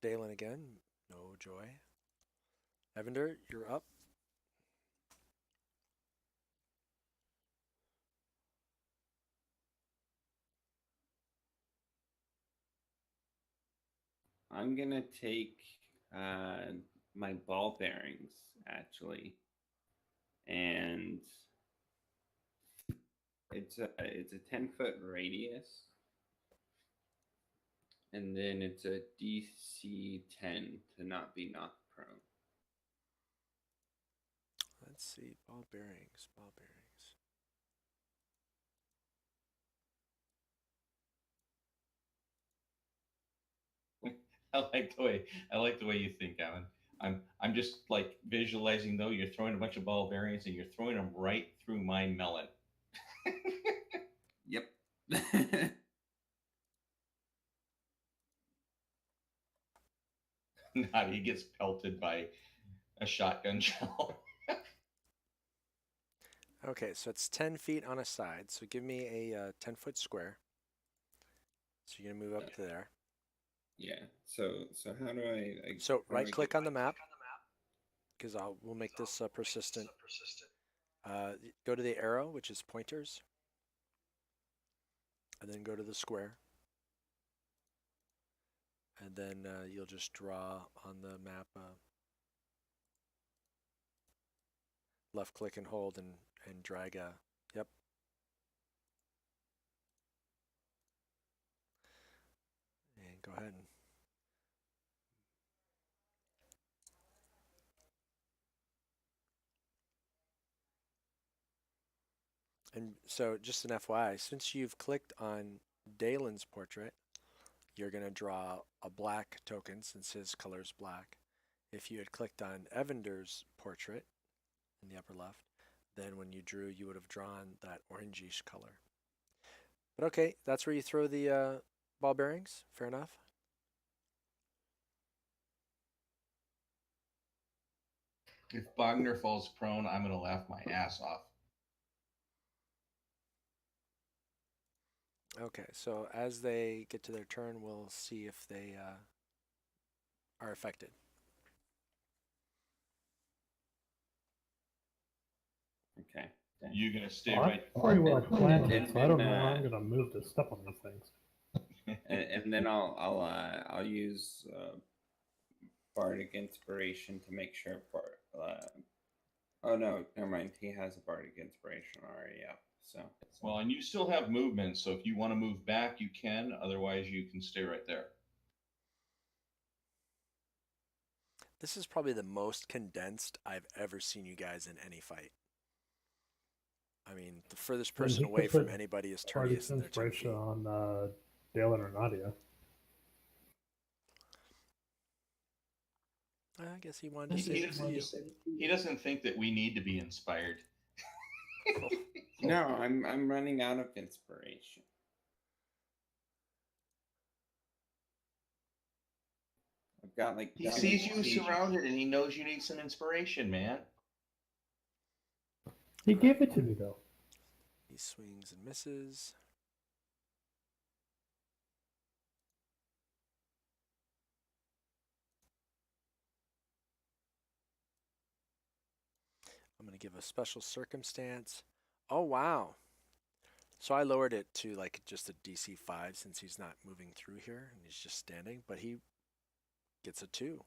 Dalen again. No joy. Evander, you're up. I'm gonna take my ball bearings actually, and it's a 10-foot radius, and then it's a DC 10 to not be knocked prone. Let's see. Ball bearings. Ball bearings. I like the way you think, Alan. I'm just like visualizing though you're throwing a bunch of ball bearings and you're throwing them right through my melon. Yep. Not he gets pelted by a shotgun shell. Okay, so it's 10 feet on a side. So give me a 10-foot square. So you're gonna move up to there. Yeah. So how do I? So right-click on the map. because we'll make this persistent. Go to the arrow, which is pointers, and then go to the square. And then you'll just draw on the map. Left click and hold and drag a, yep. And go ahead and so just an FYI, since you've clicked on Dalen's portrait, you're going to draw a black token since his color is black. If you had clicked on Evander's portrait in the upper left, then when you drew, you would have drawn that orangish color. But okay, that's where you throw the ball bearings. Fair enough. If Bogner falls prone, I'm going to laugh my ass off. Okay, so as they get to their turn, we'll see if they are affected. Okay. You're going to stay Well, right. I'm pretty well And- planted, and so I don't know then, how I'm gonna move to step on these things. And then I'll use bardic inspiration to make sure. Oh no, never mind. He has a bardic inspiration already up. So Well, and you still have movement, so if you want to move back, you can. Otherwise, you can stay right there. This is probably the most condensed I've ever seen you guys in any fight. I mean, the furthest Then person he away could from put anybody is Bardic Tertius, and they're 10 feet. inspiration on Dalen or Nadia. I guess he wanted to He say you. He doesn't think that we need to be inspired. no, I'm running out of inspiration. I've got like He sees you surrounded, and he knows you need some inspiration, man. He gave it to me though. He swings and misses. I'm going to give a special circumstance. Oh, wow. So I lowered it to like just a DC 5 since he's not moving through here and he's just standing, but he gets a 2.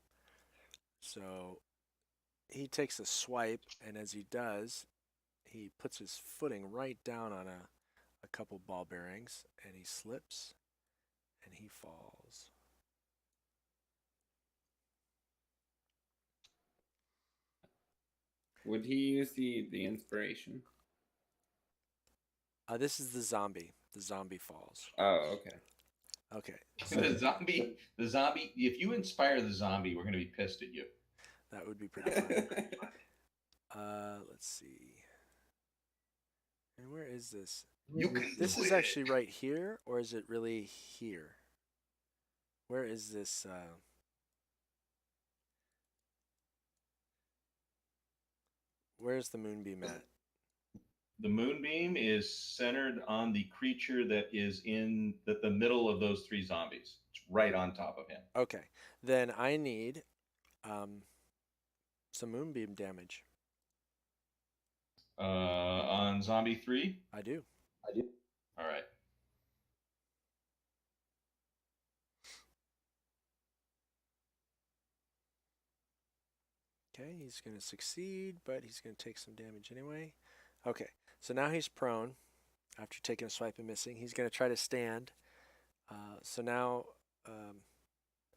So he takes a swipe, and as he does, he puts his footing right down on a couple ball bearings, and he slips, and he falls. Would he use the inspiration? This is the zombie. The zombie falls. Oh, okay. Okay. The zombie. If you inspire the zombie, we're going to be pissed at you. That would be pretty fun. Let's see. And where is this? You can. This do is it. actually right here, or is it really here? Where is this? Where's the moonbeam at? The moonbeam is centered on the creature that is in the middle of those 3 zombies. It's right on top of him. Okay, then I need some moonbeam damage. On zombie 3? I do. All right. Okay, he's going to succeed, but he's going to take some damage anyway. Okay, so now he's prone after taking a swipe and missing. He's going to try to stand. So now,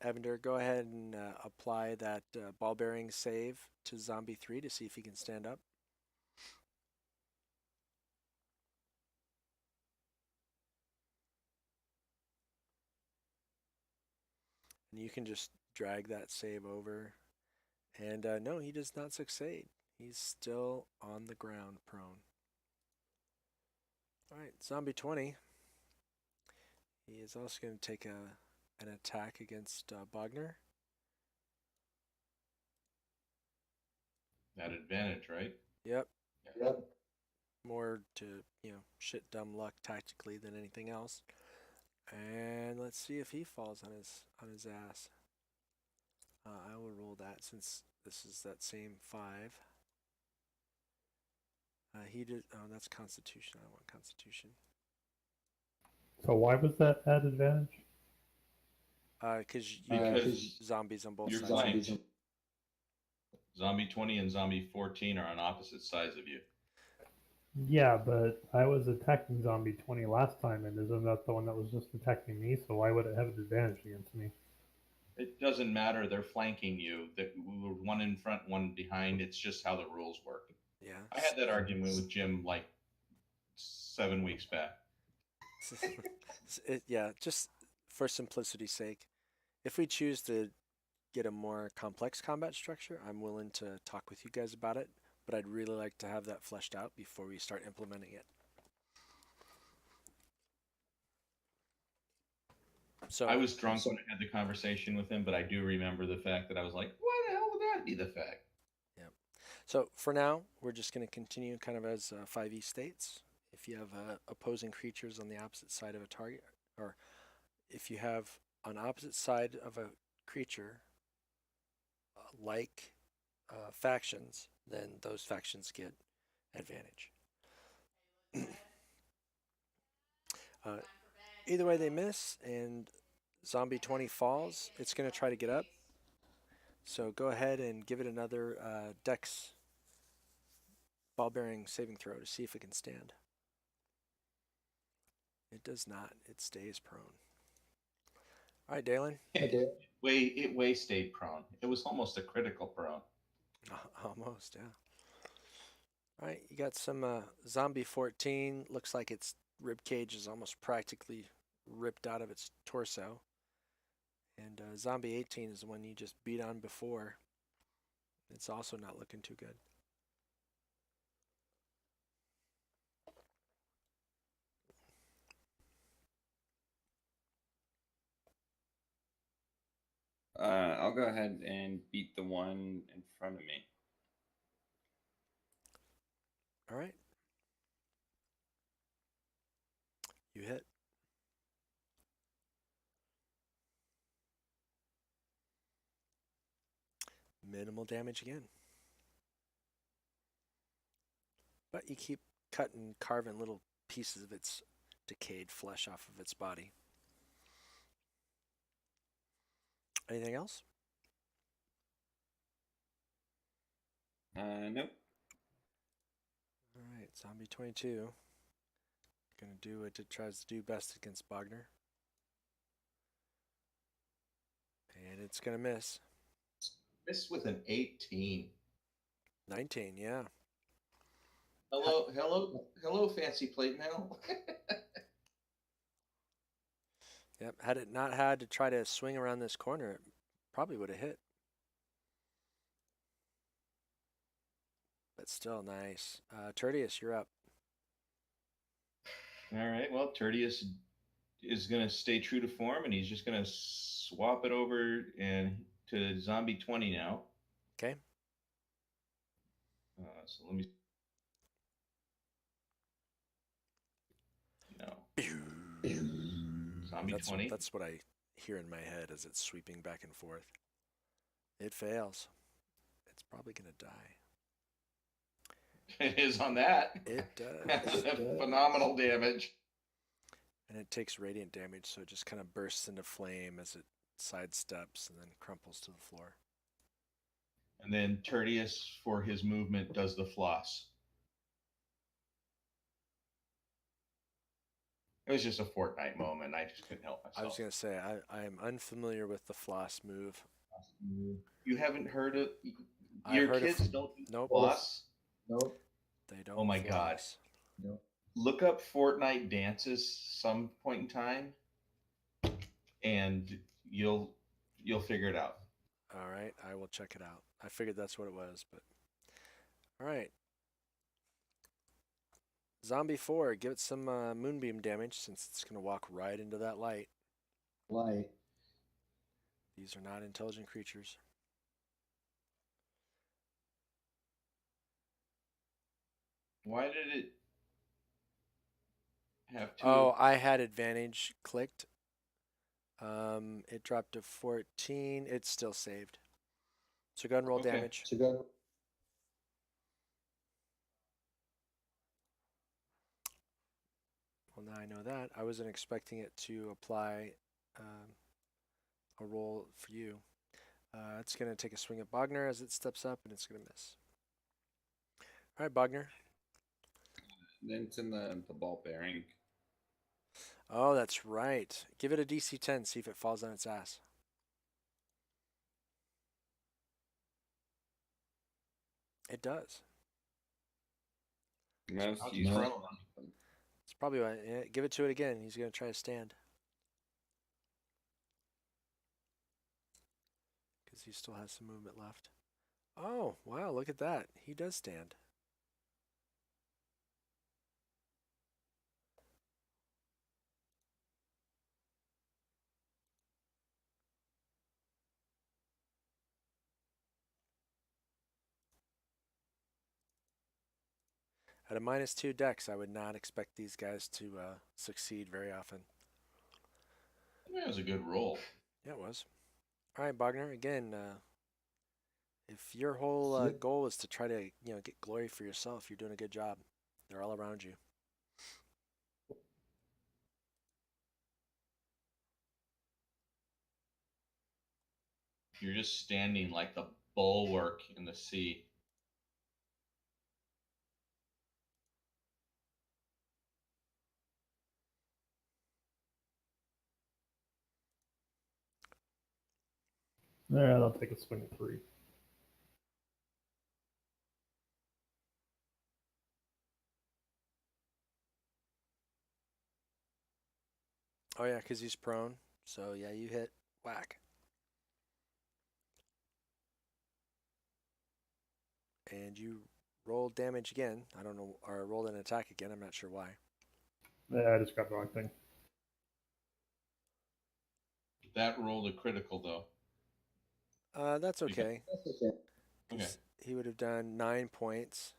Evander, go ahead and apply that ball bearing save to Zombie 3 to see if he can stand up. And you can just drag that save over. And no, he does not succeed. He's still on the ground prone. All right, Zombie 20. He is also going to take an attack against Bogner. That advantage, right? Yep. Yeah. More to, shit dumb luck tactically than anything else. And let's see if he falls on his ass. I will roll that since This is that same 5. He did. Oh, that's Constitution. I want Constitution. So why was that at advantage? Because you Because got zombies on both you're sides. flanked. Zombie 20 and zombie 14 are on opposite sides of you. Yeah, but I was attacking zombie 20 last time, and isn't that the one that was just attacking me? So why would it have an advantage against me? It doesn't matter. They're flanking you. That we were one in front, one behind. It's just how the rules work. Yeah. I had that argument with Jim like 7 weeks back. Yeah, just for simplicity's sake. If we choose to get a more complex combat structure, I'm willing to talk with you guys about it, but I'd really like to have that fleshed out before we start implementing it. So I was drunk when I had the conversation with him, but I do remember the fact that I was like, why the hell would that be the fact? Yeah. So for now, we're just going to continue kind of as 5e states. If you have opposing creatures on the opposite side of a target, or if you have on opposite side of a creature like factions, then those factions get advantage. Either way they miss and zombie 20 falls, it's going to try to get up. So go ahead and give it another dex ball bearing saving throw to see if it can stand. It does not. It stays prone. All right, Dalen. It way stayed prone. It was almost a critical prone. Almost, yeah. All right, you got some zombie 14. Looks like its rib cage is almost practically ripped out of its torso. And zombie 18 is the one you just beat on before. It's also not looking too good. I'll go ahead and beat the one in front of me. All right. You hit. Minimal damage again. But you keep cutting, carving little pieces of its decayed flesh off of its body. Anything else? Nope. All right, zombie 22. Gonna do what it tries to do best against Bogner. And it's gonna miss. This with an 18. 19, yeah. Hello, fancy plate mail. Yep, had it not had to try to swing around this corner, it probably would have hit. But still nice. Tertius, you're up. All right. Well, Tertius is going to stay true to form, and he's just going to swap it over and to zombie 20 now. Okay. So let me. No. Zombie 20. That's what I hear in my head as it's sweeping back and forth. It fails. It's probably going to die. It is on that. It does. That's phenomenal damage. And it takes radiant damage, so it just kind of bursts into flame as it sidesteps and then crumples to the floor. And then Tertius, for his movement, does the floss. It was just a Fortnite moment. I just couldn't help myself. I was going to say, I am unfamiliar with the floss move. You haven't heard of... I've Your heard kids of, don't nope, floss? Nope. they don't. Oh my floss. God. Nope. Look up Fortnite dances some point in time, and you'll figure it out. All right, I will check it out. I figured that's what it was, but all right. Zombie 4, give it some moonbeam damage since it's going to walk right into that light. Light. These are not intelligent creatures. Why did it have to? Oh, I had advantage clicked. It dropped to 14. It's still saved. So go ahead and roll Okay. damage. So go. Well, now I know that. I wasn't expecting it to apply a roll for you. It's going to take a swing at Bogner as it steps up, and it's going to miss. All right, Bogner. Then it's in the ball bearing. Oh, that's right. Give it a DC 10, see if it falls on its ass. It does. Most How's useful. prone? It's probably why. Yeah, give it to it again. He's going to try to stand. Because he still has some movement left. Oh, wow, look at that. He does stand. At a -2 dex, I would not expect these guys to succeed very often. That was a good roll. Yeah, it was. All right, Bogner. Again, if your whole Yep. goal is to try to get glory for yourself, you're doing a good job. They're all around you. You're just standing like the bulwark in the sea. All right, I'll take a swing at 3. Oh yeah, because he's prone. So yeah, you hit whack. And you rolled damage again. I don't know, or rolled an attack again. I'm not sure why. Yeah, I just got the wrong thing. That rolled a critical though. That's okay. That's okay. Okay. He would have done 9 points.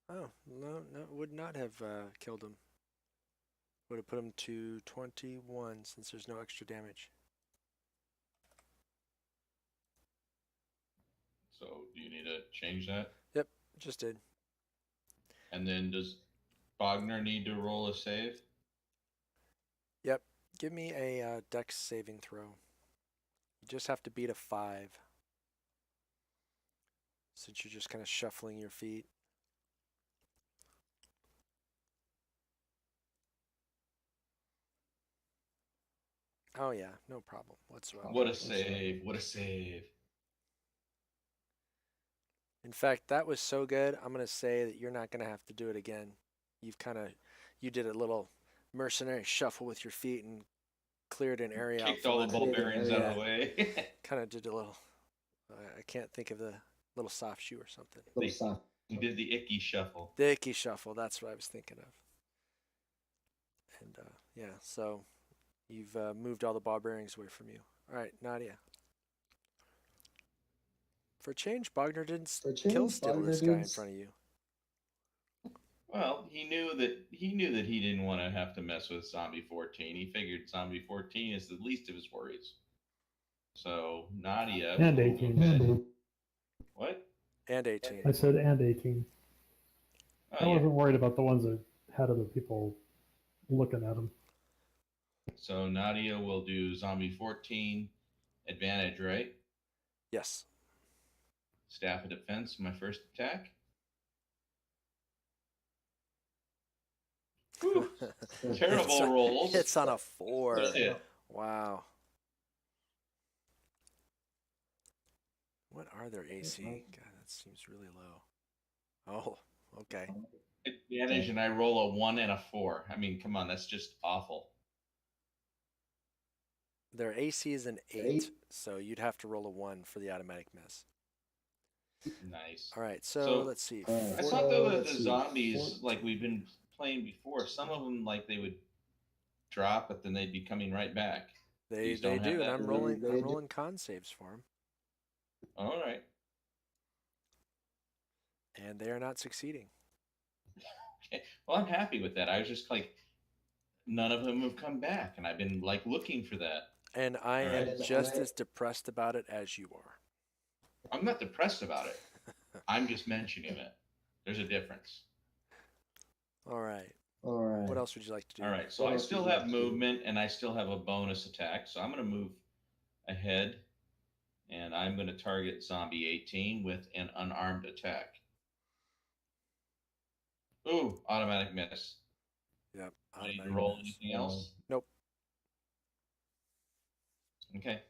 Oh, no, would not have killed him. Would have put him to 21 since there's no extra damage. So do you need to change that? Yep, just did. And then does Bogner need to roll a save? Yep, give me a dex saving throw. You just have to beat a 5. Since you're just kind of shuffling your feet. Oh yeah, no problem whatsoever. What a save. What a save. In fact, that was so good, I'm going to say that you're not going to have to do it again. You did a little mercenary shuffle with your feet and cleared an area out. Kicked all the ball bearings out of the way. Kind of did a little, I can't think of the little soft shoe or something. Little soft. You did the icky shuffle. The icky shuffle, that's what I was thinking of. And yeah, so you've moved all the ball bearings away from you. All right, Nadia. For a change, Bogner didn't kill steal this guy in front of you. Well, he knew that he didn't want to have to mess with Zombie 14. He figured Zombie 14 is the least of his worries. So Nadia And will 18. go ahead. What? And 18. I said and 18. Oh, I yeah. wasn't worried about the ones that had other people looking at them. So Nadia will do Zombie 14 advantage, right? Yes. Staff of defense, my first attack. Whew, terrible rolls. Hits on a 4. Just hit. Wow. What are their AC? God, that seems really low. Oh, okay. Advantage, and I roll a 1 and a 4. I mean, come on, that's just awful. Their AC is an 8, so you'd have to roll a 1 for the automatic miss. Nice. All right, so So, let's see. I thought though that the zombies, like we've been playing before, some of them like they would drop, but then they'd be coming right back. They These don't have do, and that. I'm rolling con saves for them, All right. and they are not succeeding. Okay. Well, I'm happy with that. I was just like, none of them have come back, and I've been like looking for that. And I All am right. just as depressed about it as you are. I'm not depressed about it. I'm just mentioning it. There's a difference. All right. All right. What else would you like to do? All right. So What I else still would you have like to do? movement and I still have a bonus attack. So I'm going to move ahead and I'm going to target zombie 18 with an unarmed attack. Ooh, automatic miss. Yep. Do I need to automatic roll miss. anything else? Nope. Okay.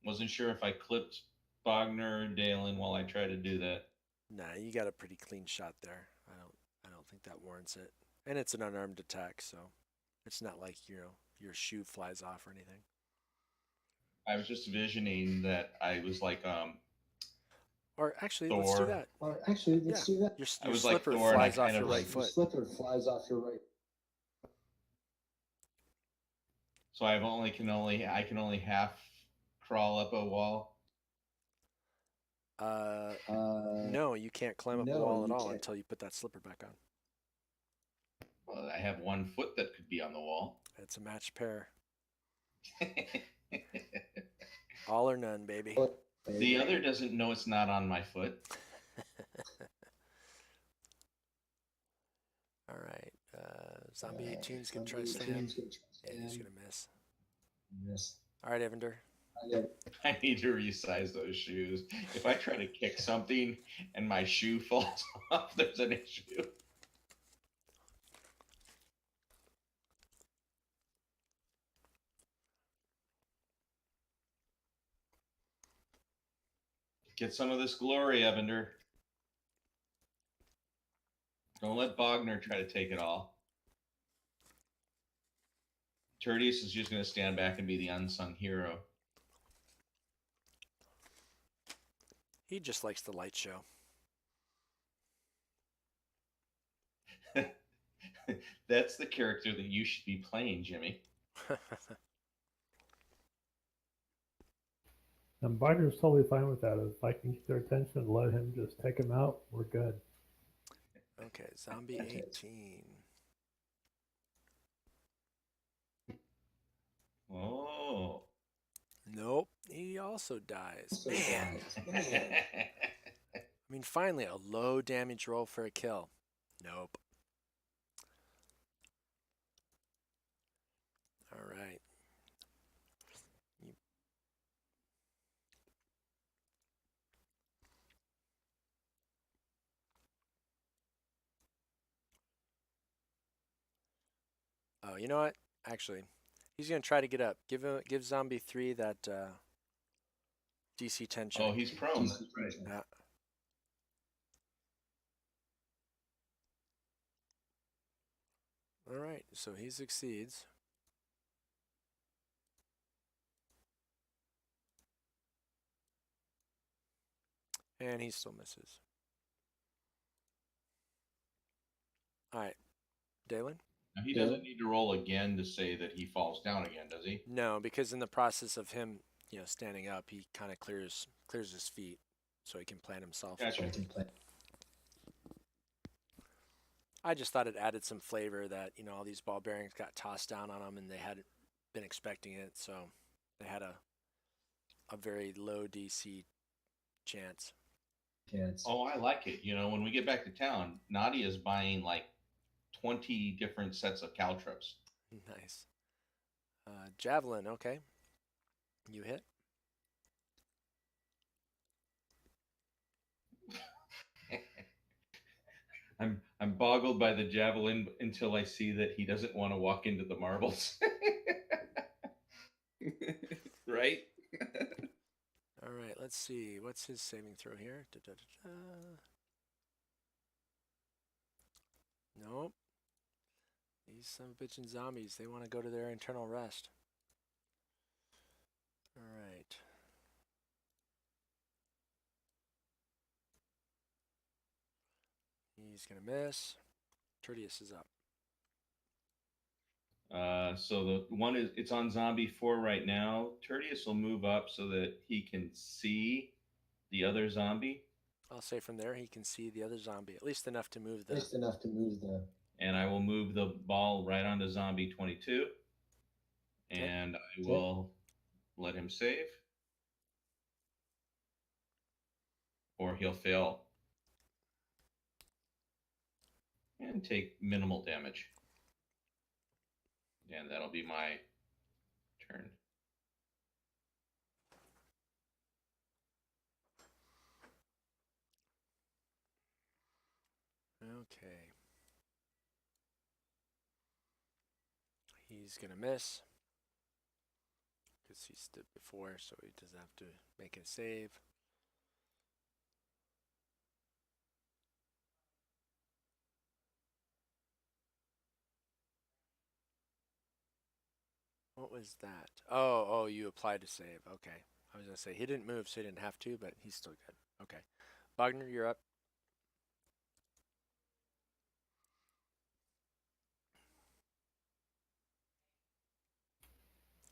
Wasn't sure if I clipped Bogner or Dalen while I tried to do that. Nah, you got a pretty clean shot there. I don't think that warrants it. And it's an unarmed attack, so it's not like, your shoe flies off or anything. I was just visioning that I was like Or actually, let's do Thor. that. Or actually, let's do that. Your, I your was like slipper Thor and I flies off kind your of right like- Your foot. slipper flies off your right. So I can only half crawl up a wall. No, you can't climb up a no, wall at you all can't. until you put that slipper back on. Well, I have 1 foot that could be on the wall. It's a matched pair. All or none, baby. The other doesn't know it's not on my foot. All right. Zombie 18 is going to try to stand. And he's going to miss. Yes. All right, Evander. I need to resize those shoes. If I try to kick something and my shoe falls off, there's an issue. Get some of this glory, Evander. Don't let Bogner try to take it all. Tertius is just going to stand back and be the unsung hero. He just likes the light show. That's the character that you should be playing, Jimmy. And Bider's totally fine with that. If I can get their attention, let him just take him out. We're good. Okay, zombie 18. Oh. Nope, he also dies. Man, I mean, finally, a low damage roll for a kill. Nope. All right. Oh, you know what? Actually, he's gonna try to get up. Give zombie 3 that DC 10 check. Oh, he's prone. That's right. Yeah. All right, so he succeeds. And he still misses. All right, Dalen? Now, he doesn't need to roll again to say that he falls down again, does he? No, because in the process of him, standing up, he kind of clears his feet so he can plant himself. Gotcha. I just thought it added some flavor that, all these ball bearings got tossed down on them and they hadn't been expecting it, so they had a very low DC chance. Oh, I like it. When we get back to town, Nadia's buying like 20 different sets of caltrops. Nice. Javelin, okay. You hit. I'm boggled by the javelin until I see that he doesn't want to walk into the marbles. Right? All right, let's see. What's his saving throw here? Nope. These son of a bitchin' zombies, they want to go to their internal rest. All right. He's going to miss. Tertius is up. So the one it's on zombie 4 right now. Tertius will move up so that he can see the other zombie. I'll say from there he can see the other zombie, at least enough to move the... Just enough to move the... And I will move the ball right onto zombie 22. And I will let him save, or he'll fail and take minimal damage. And that'll be my turn. Okay. He's gonna miss because he stood before, so he doesn't have to make a save. What was that? Oh, you applied to save. Okay. I was gonna say he didn't move, so he didn't have to, but he's still good. Okay. Wagner, you're up.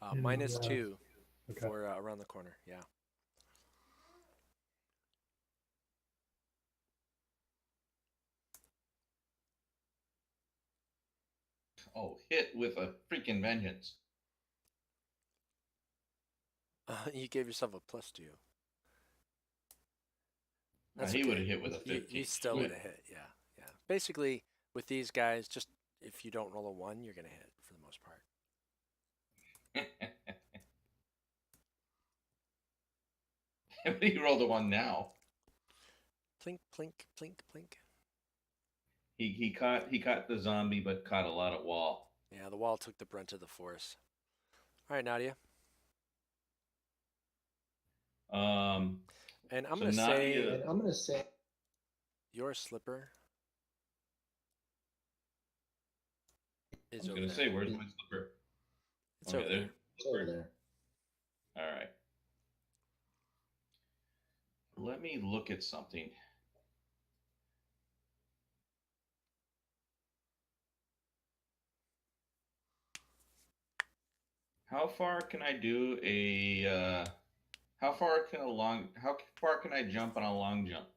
And, -2 Okay. for around the corner. Yeah. Oh, hit with a freaking vengeance. You gave yourself a +2. He would have hit with a You 15. still would have hit. Yeah. Yeah. Basically, with these guys, just if you don't roll a 1, you're gonna hit for the most part. But he rolled a 1 now. Plink, plink, plink, plink. He caught the zombie, but caught a lot of wall. Yeah, the wall took the brunt of the force. All right, Nadia. Um, And I'm So gonna Nadia- say And I'm gonna say your slipper I is was over gonna there. say, where's my slipper? It's Okay, over there. there. it's over there. All right. Let me look at something. How far can I do a? How far can I jump on a long jump?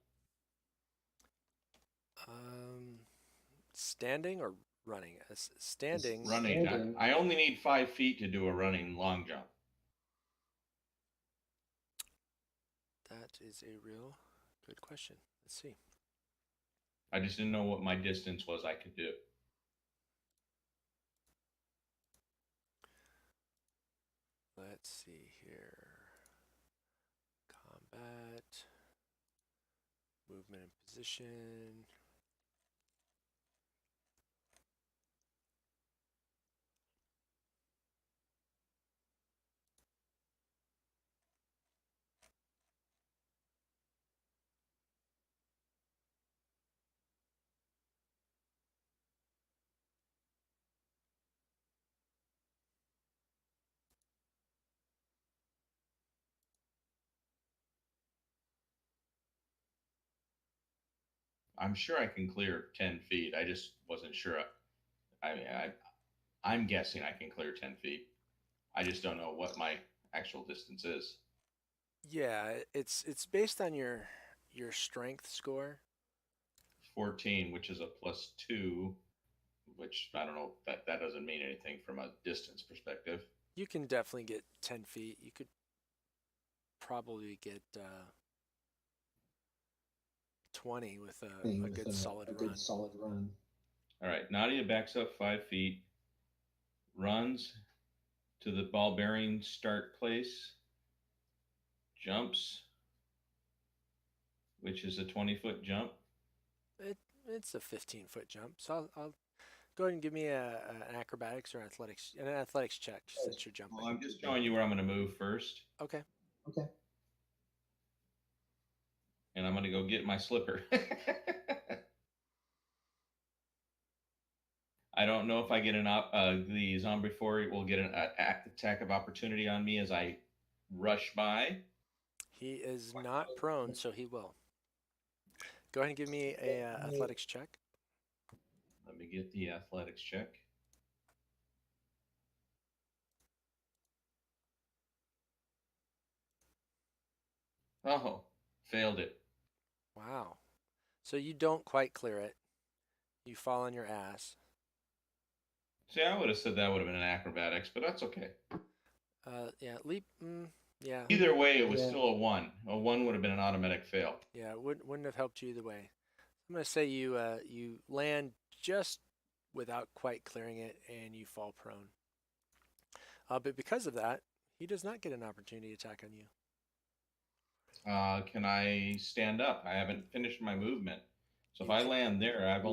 Standing or running? Standing. Running. Standing. I only need 5 feet to do a running long jump. That is a real good question. Let's see. I just didn't know what my distance was I could do. Let's see here. Combat. Movement and position. I'm sure I can clear 10 feet. I just wasn't sure. I mean, I'm guessing I can clear 10 feet. I just don't know what my actual distance is. Yeah, it's based on your strength score. 14, which is a +2, which I don't know, that doesn't mean anything from a distance perspective. You can definitely get 10 feet. You could probably get 20 with a good solid run. Good solid run. All right, Nadia backs up 5 feet, runs to the ball bearing start place, jumps, which is a 20-foot jump. It's a 15-foot jump. So I'll go ahead and give me an acrobatics or an athletics check since you're jumping. Well, I'm just showing you where I'm going to move first, Okay. Okay. and I'm going to go get my slipper. I don't know if I get the zombie will get an attack of opportunity on me as I rush by. He is not prone, so he will. Go ahead and give me a athletics check. Let me get the athletics check. Oh, failed it. Wow. So you don't quite clear it. You fall on your ass. See, I would have said that would have been an acrobatics, but that's okay. Yeah, leap. Yeah, Either way, it was Yeah. still a 1. A 1 would have been an automatic fail. yeah, it wouldn't have helped you either way. I'm gonna say you land just without quite clearing it, and you fall prone. But because of that, he does not get an opportunity to attack on you. Can I stand up? I haven't finished my movement. So if You I can- land there, I've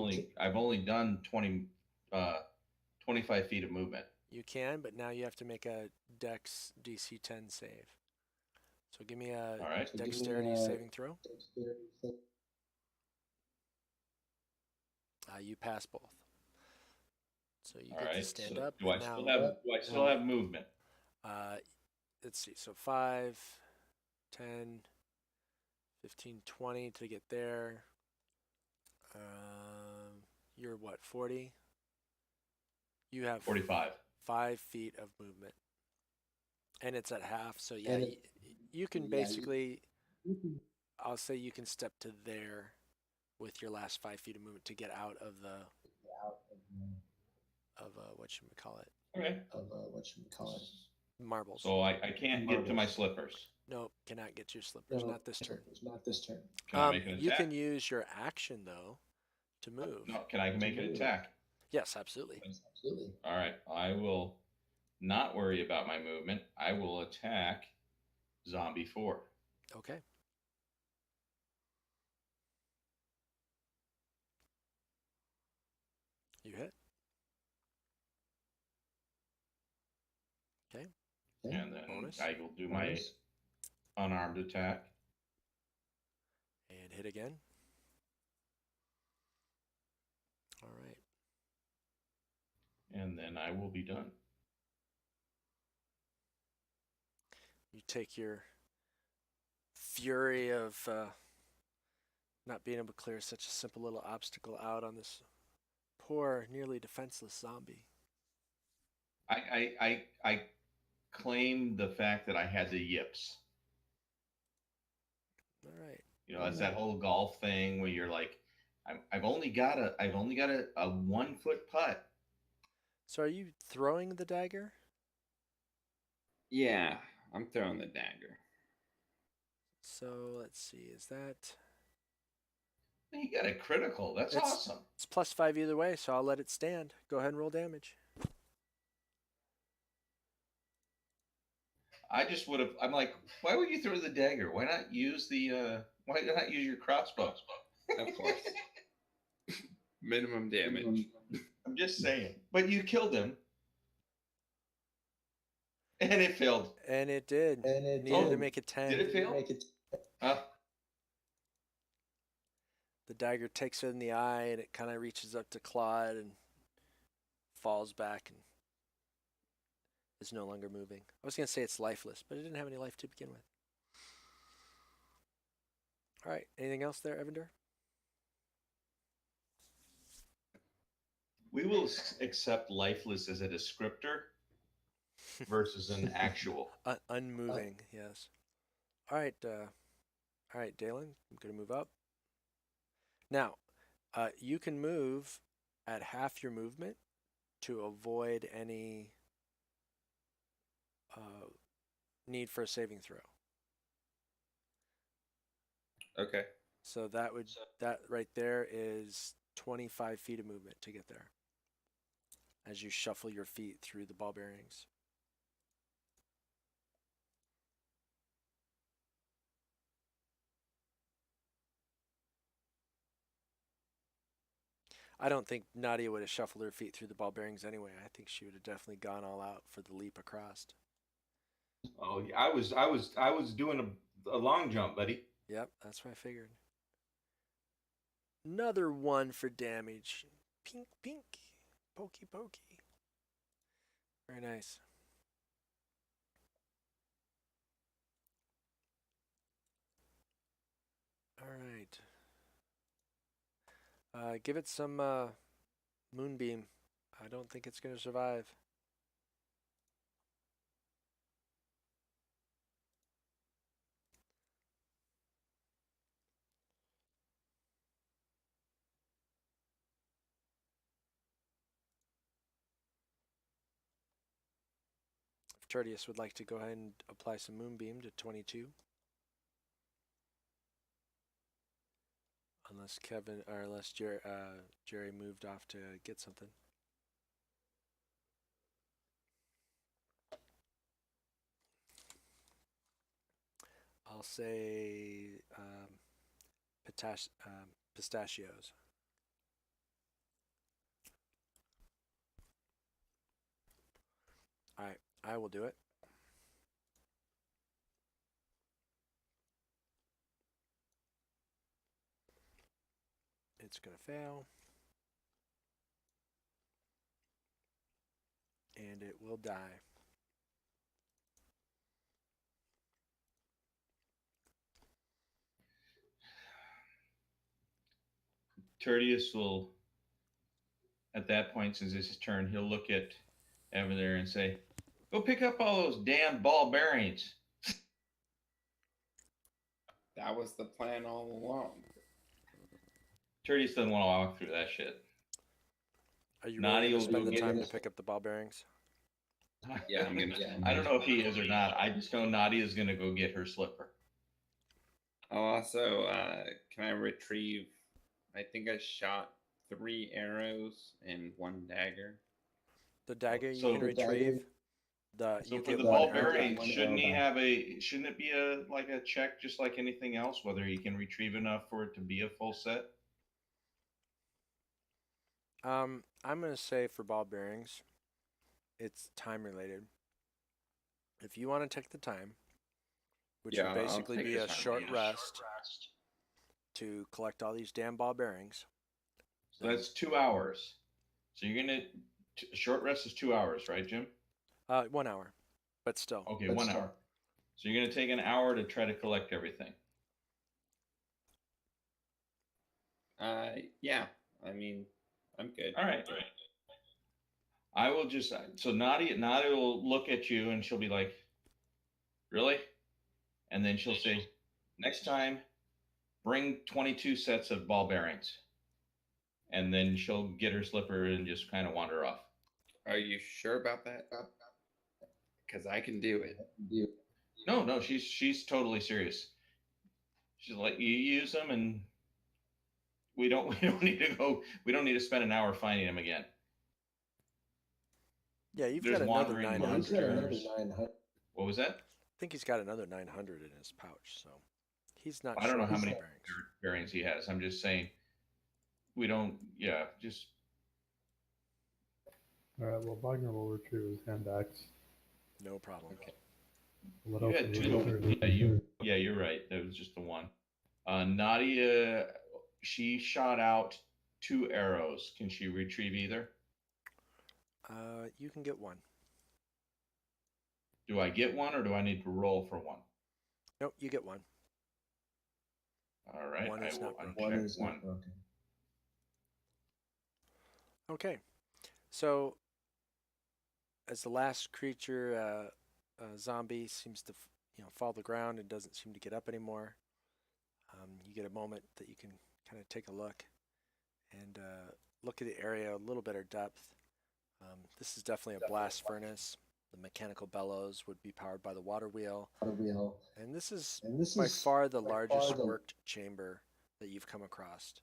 only done 25 feet of movement. You can, but now you have to make a Dex DC 10 save. So give me a All right. So give me dexterity a saving throw. dexterity save. You pass both. So you All get to right. stand So up. do I and now, still have movement? let's see. So 5, 10, 15, 20 to get there. You're what, 40? You have 45. 5 feet of movement. And it's at half. So yeah, And you can yeah, basically, You can I'll say you can step to there with your last 5 feet of movement to get out of get out of whatchamacallit, Okay. of whatchamacallit. marbles. So I can't get to my Marbles. slippers. Nope, cannot get your slippers. No, Not this turn. It's not this turn. Can I make an You attack? can use your action though to move. No, can I make an move. attack? Yes, absolutely. Absolutely. All right. I will not worry about my movement. I will attack Zombie 4. Okay. You hit. Okay. Okay. And then Bonus. I will do my Bonus. unarmed attack. And hit again. All right. And then I will be done. You take your fury of not being able to clear such a simple little obstacle out on this poor, nearly defenseless zombie. I claim the fact that I had the yips. All right. You know, it's that whole golf thing where you're like, I've only got a 1 foot putt. So are you throwing the dagger? Yeah, I'm throwing the dagger. So let's see. Is that? You got a critical. That's It's- awesome. It's +5 either way, so I'll let it stand. Go ahead and roll damage. I just would have. I'm like, why would you throw the dagger? Why not use why not use your crossbow? Of course. Minimum damage. I'm just saying. But you killed him, and it failed. And it did. And it Needed to did. make it 10. Did it fail? Make it The dagger takes it in the eye, and it kind of reaches up to Claude and falls back and is no longer moving. I was going to say it's lifeless, but it didn't have any life to begin with. All right. Anything else there, Evander? We will accept lifeless as a descriptor versus an actual. Unmoving, yes. All right. All right, Dalen, I'm going to move up. Now, you can move at half your movement to avoid any need for a saving throw. Okay. So that right there is 25 feet of movement to get there as you shuffle your feet through the ball bearings. I don't think Nadia would have shuffled her feet through the ball bearings anyway. I think she would have definitely gone all out for the leap across. Oh, I was doing a long jump, buddy. Yep, that's what I figured. Another 1 for damage. Pink, pink. Pokey, pokey. Very nice. All right. Give it some moonbeam. I don't think it's going to survive. Tertius would like to go ahead and apply some Moonbeam to 22. Unless Kevin, or unless Jerry moved off to get something. I'll say pistachios. All right, I will do it. It's going to fail. And it will die. Tertius will, at that point, since it's his turn, he'll look at Evan there and say, "Go pick up all those damn ball bearings." That was the plan all along. Tertius doesn't want to walk through that shit. Are you Naughty ready to will spend go the get time to his- pick up the ball bearings? Yeah, I'm gonna. I don't know if he is or not. I just know Nadia is gonna go get her slipper. I'll also, can I retrieve? I think I shot 3 arrows and 1 dagger. The dagger you So- can The dagger- retrieve. So You for get the one ball arrow bearings, back, one shouldn't he arrow have a? Shouldn't it be a check just like anything else, whether he can retrieve enough for it to be a full set? I'm going to say for ball bearings, it's time related. If you want to take the time, which Yeah, would I'll basically take be the a time. short rest to collect all these damn ball bearings. So that's 2 hours. So you're gonna short rest is 2 hours, right, Jim? 1 hour, but still. Okay, But 1 still. hour. So you're gonna take an hour to try to collect everything. Yeah. I mean, I'm good. All right. I will just so Nadia will look at you and she'll be like, "Really?" And then she'll say, "Next time, bring 22 sets of ball bearings." And then she'll get her slipper and just kind of wander off. Are you sure about that? Because I can do it. No, she's totally serious. She's like, "You use them, and we don't need to go. We don't need to spend an hour finding them again." Yeah, you've There's got another wandering 900. He's got another monsters. 900. What was that? I think he's got another 900 in his pouch, so he's not I don't know short how of many bearings. bearings he has. I'm just saying, we don't. Yeah, just All right. Well, Wagner will retrieve his hand axe. No problem. What you else had will he two. retrieve? Yeah, you're right. That was just the one. Nadia, she shot out 2 arrows. Can she retrieve either? You can get one. Do I get one, or do I need to roll for one? Nope, you get one. All right, One I is will not broken. One uncheck is one. not broken. Okay, so as the last creature, zombie seems to fall to the ground and doesn't seem to get up anymore. You get a moment that you can kind of take a look and look at the area a little better depth. This is definitely a blast furnace. The mechanical bellows would be powered by the water wheel, Water wheel. and this is And this by is far the by far largest the- worked chamber that you've come across.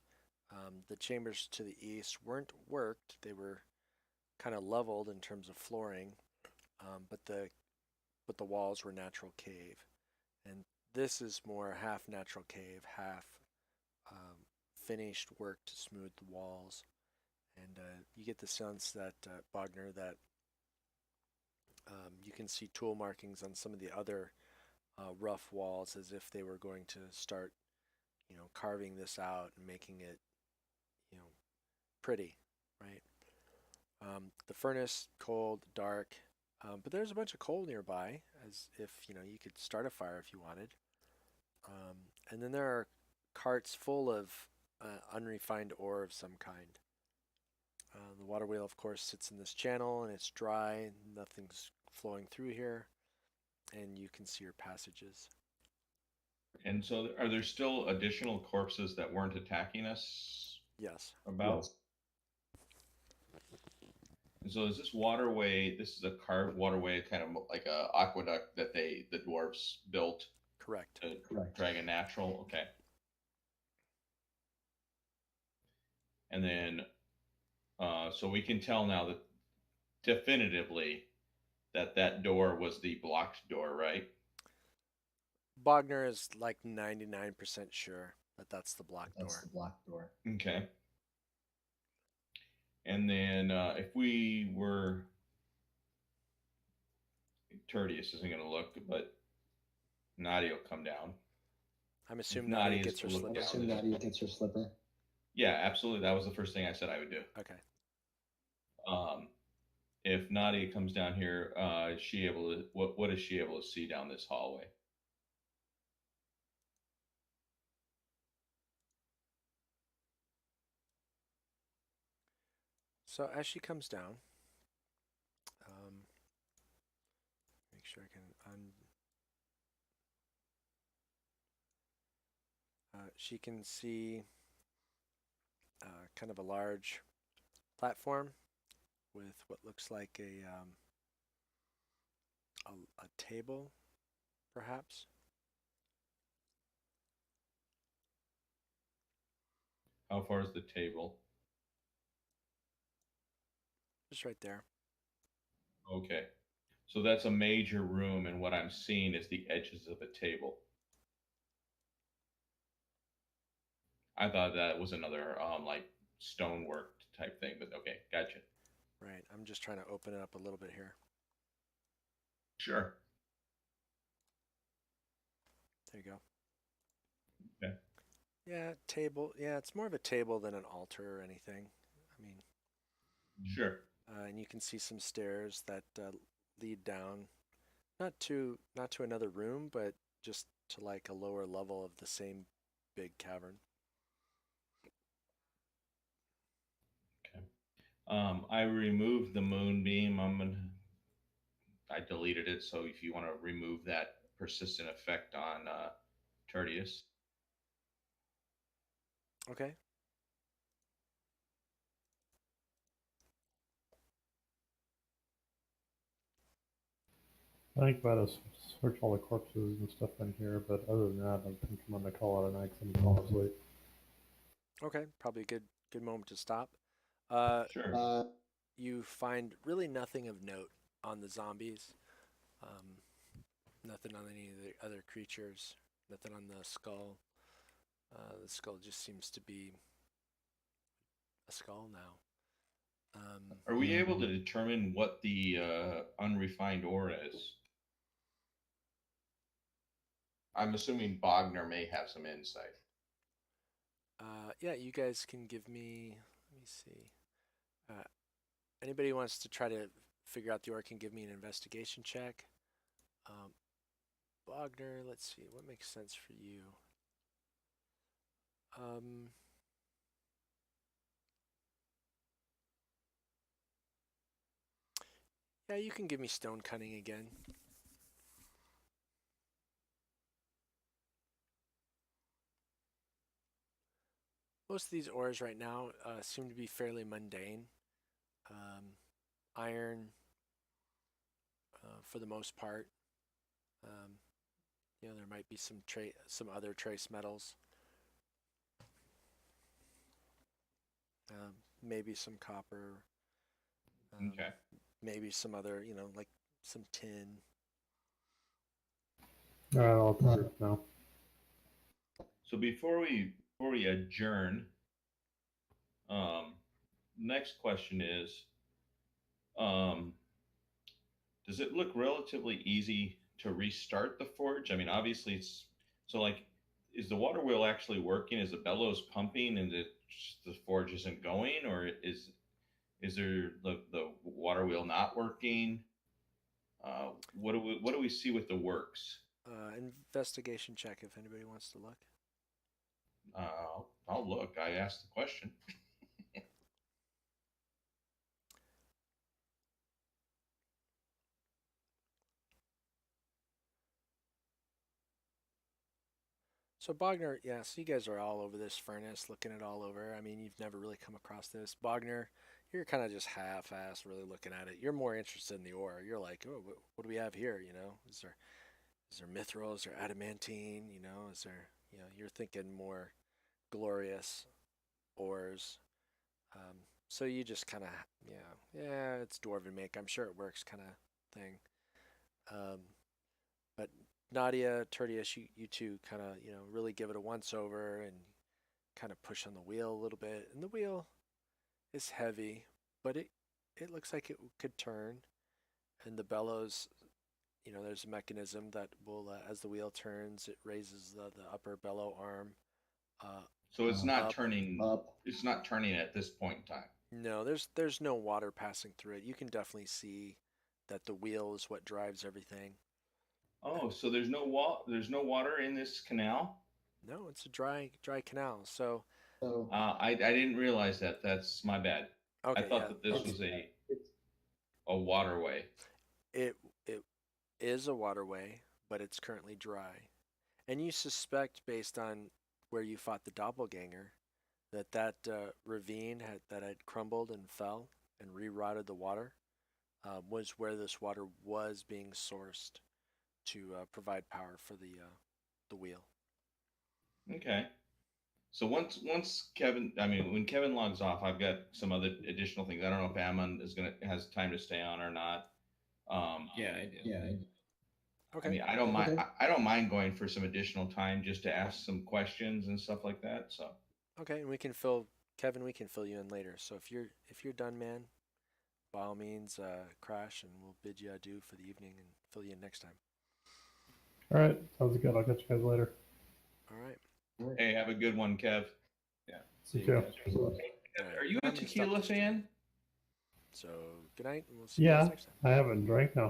The chambers to the east weren't worked; they were kind of leveled in terms of flooring, but the walls were natural cave, and this is more half natural cave, half finished work to smooth the walls, and you get the sense that Wagner that you can see tool markings on some of the other rough walls as if they were going to start, carving this out and making it, pretty, right? The furnace, cold, dark, but there's a bunch of coal nearby, as if you could start a fire if you wanted. And then there are carts full of unrefined ore of some kind. The water wheel, of course, sits in this channel, and it's dry. Nothing's flowing through here, and you can see your passages. And so, are there still additional corpses that weren't attacking us? Yes. About. Yes. And so is this waterway? This is a carved waterway, kind of like a aqueduct that the dwarves built Correct. to Correct. drag a natural. Okay. And then, so we can tell now that definitively that that door was the blocked door, right? Bogner is like 99% sure that that's the block That's door. the block door. Okay. And then if we were, Tertius isn't going to look, but Nadia will come down. I'm If assuming Nadia Nadia is gets to her look I slipper. down assume this. Nadia gets her slipper. Yeah, absolutely. That was the first thing I said I would do. Okay. If Nadia comes down here, is she able to? What is she able to see down this hallway? So as she comes down, make sure I can she can see kind of a large platform with what looks like a table, perhaps. How far is the table? Just right there. Okay. So that's a major room, and what I'm seeing is the edges of a table. I thought that was another like stonework type thing, but okay, gotcha. Right. I'm just trying to open it up a little bit here. Sure. There you go. Okay. Yeah, table. Yeah, it's more of a table than an altar or anything. I mean, Sure. and you can see some stairs that lead down, not to another room, but just to like a lower level of the same big cavern. Okay. I removed the moonbeam. I deleted it. So if you want to remove that persistent effect on Tertius. Okay. I think about to search all the corpses and stuff in here, but other than that, I think I'm gonna call it a night 'cause I'm falling asleep. Okay. Probably a good moment to stop. Sure. You find really nothing of note on the zombies. Um, nothing on any of the other creatures. Nothing on the skull. The skull just seems to be a skull now. Are we able to determine what the unrefined ore is? I'm assuming Bogner may have some insight. Yeah, you guys can give me. Let me see. Anybody who wants to try to figure out the ore can give me an investigation check. Bogner, let's see. What makes sense for you? Yeah, you can give me stone cunning again. Most of these ores right now seem to be fairly mundane. Iron, for the most part. Um, there might be some other trace metals. Maybe some copper. Okay. Maybe some other, like some tin. All right, I'll group now. So before we adjourn, next question is, um, does it look relatively easy to restart the forge? I mean, obviously it's so like, is the water wheel actually working? Is the bellows pumping and the forge isn't going, or is there the water wheel not working? What do we see with the works? Investigation check if anybody wants to look. I'll look. I asked the question. So Bogner, yeah, so you guys are all over this furnace, looking it all over. I mean, you've never really come across this. Bogner, you're kind of just half-assed, really looking at it. You're more interested in the ore. You're like, oh, what do we have here? You know, is there mithril? Is there adamantine? You know, is there, you know, you're thinking more glorious ores. Um, so you just kind of, yeah, it's dwarven make. I'm sure it works, kind of thing. But Nadia, Tertius, you two kind of, you know, really give it a once over and kind of push on the wheel a little bit. And the wheel is heavy, but it looks like it could turn. And the bellows, you know, there's a mechanism that will, as the wheel turns, it raises the upper bellow arm. So it's not Up. turning. Up. It's not turning at this point in time. No, there's no water passing through it. You can definitely see that the wheel is what drives everything. Oh, so there's no water in this canal. No, it's a dry canal. So So I didn't realize that. That's my bad. okay, I thought yeah, that this was a waterway. it is a waterway, but it's currently dry. And you suspect, based on where you fought the doppelganger, that ravine that had crumbled and fell and re-rotted the water was where this water was being sourced to provide power for the wheel. Okay. So once Kevin, when Kevin logs off, I've got some other additional things. I don't know if Ammon has time to stay on or not. Yeah, I do. yeah, Okay. I mean, I don't mind. Okay. I don't mind going for some additional time just to ask some questions and stuff like that. So Okay, and Kevin. We can fill you in later. So if you're done, man, by all means, crash, and we'll bid you adieu for the evening and fill you in next time. All right, sounds good. I'll catch you guys later. All right. hey, have a good one, Kev. Yeah. You See too. guys. All right. Are you a I'm gonna stop tequila the stream. fan? So good night, and we'll see you Yeah, guys next time. I haven't drank now.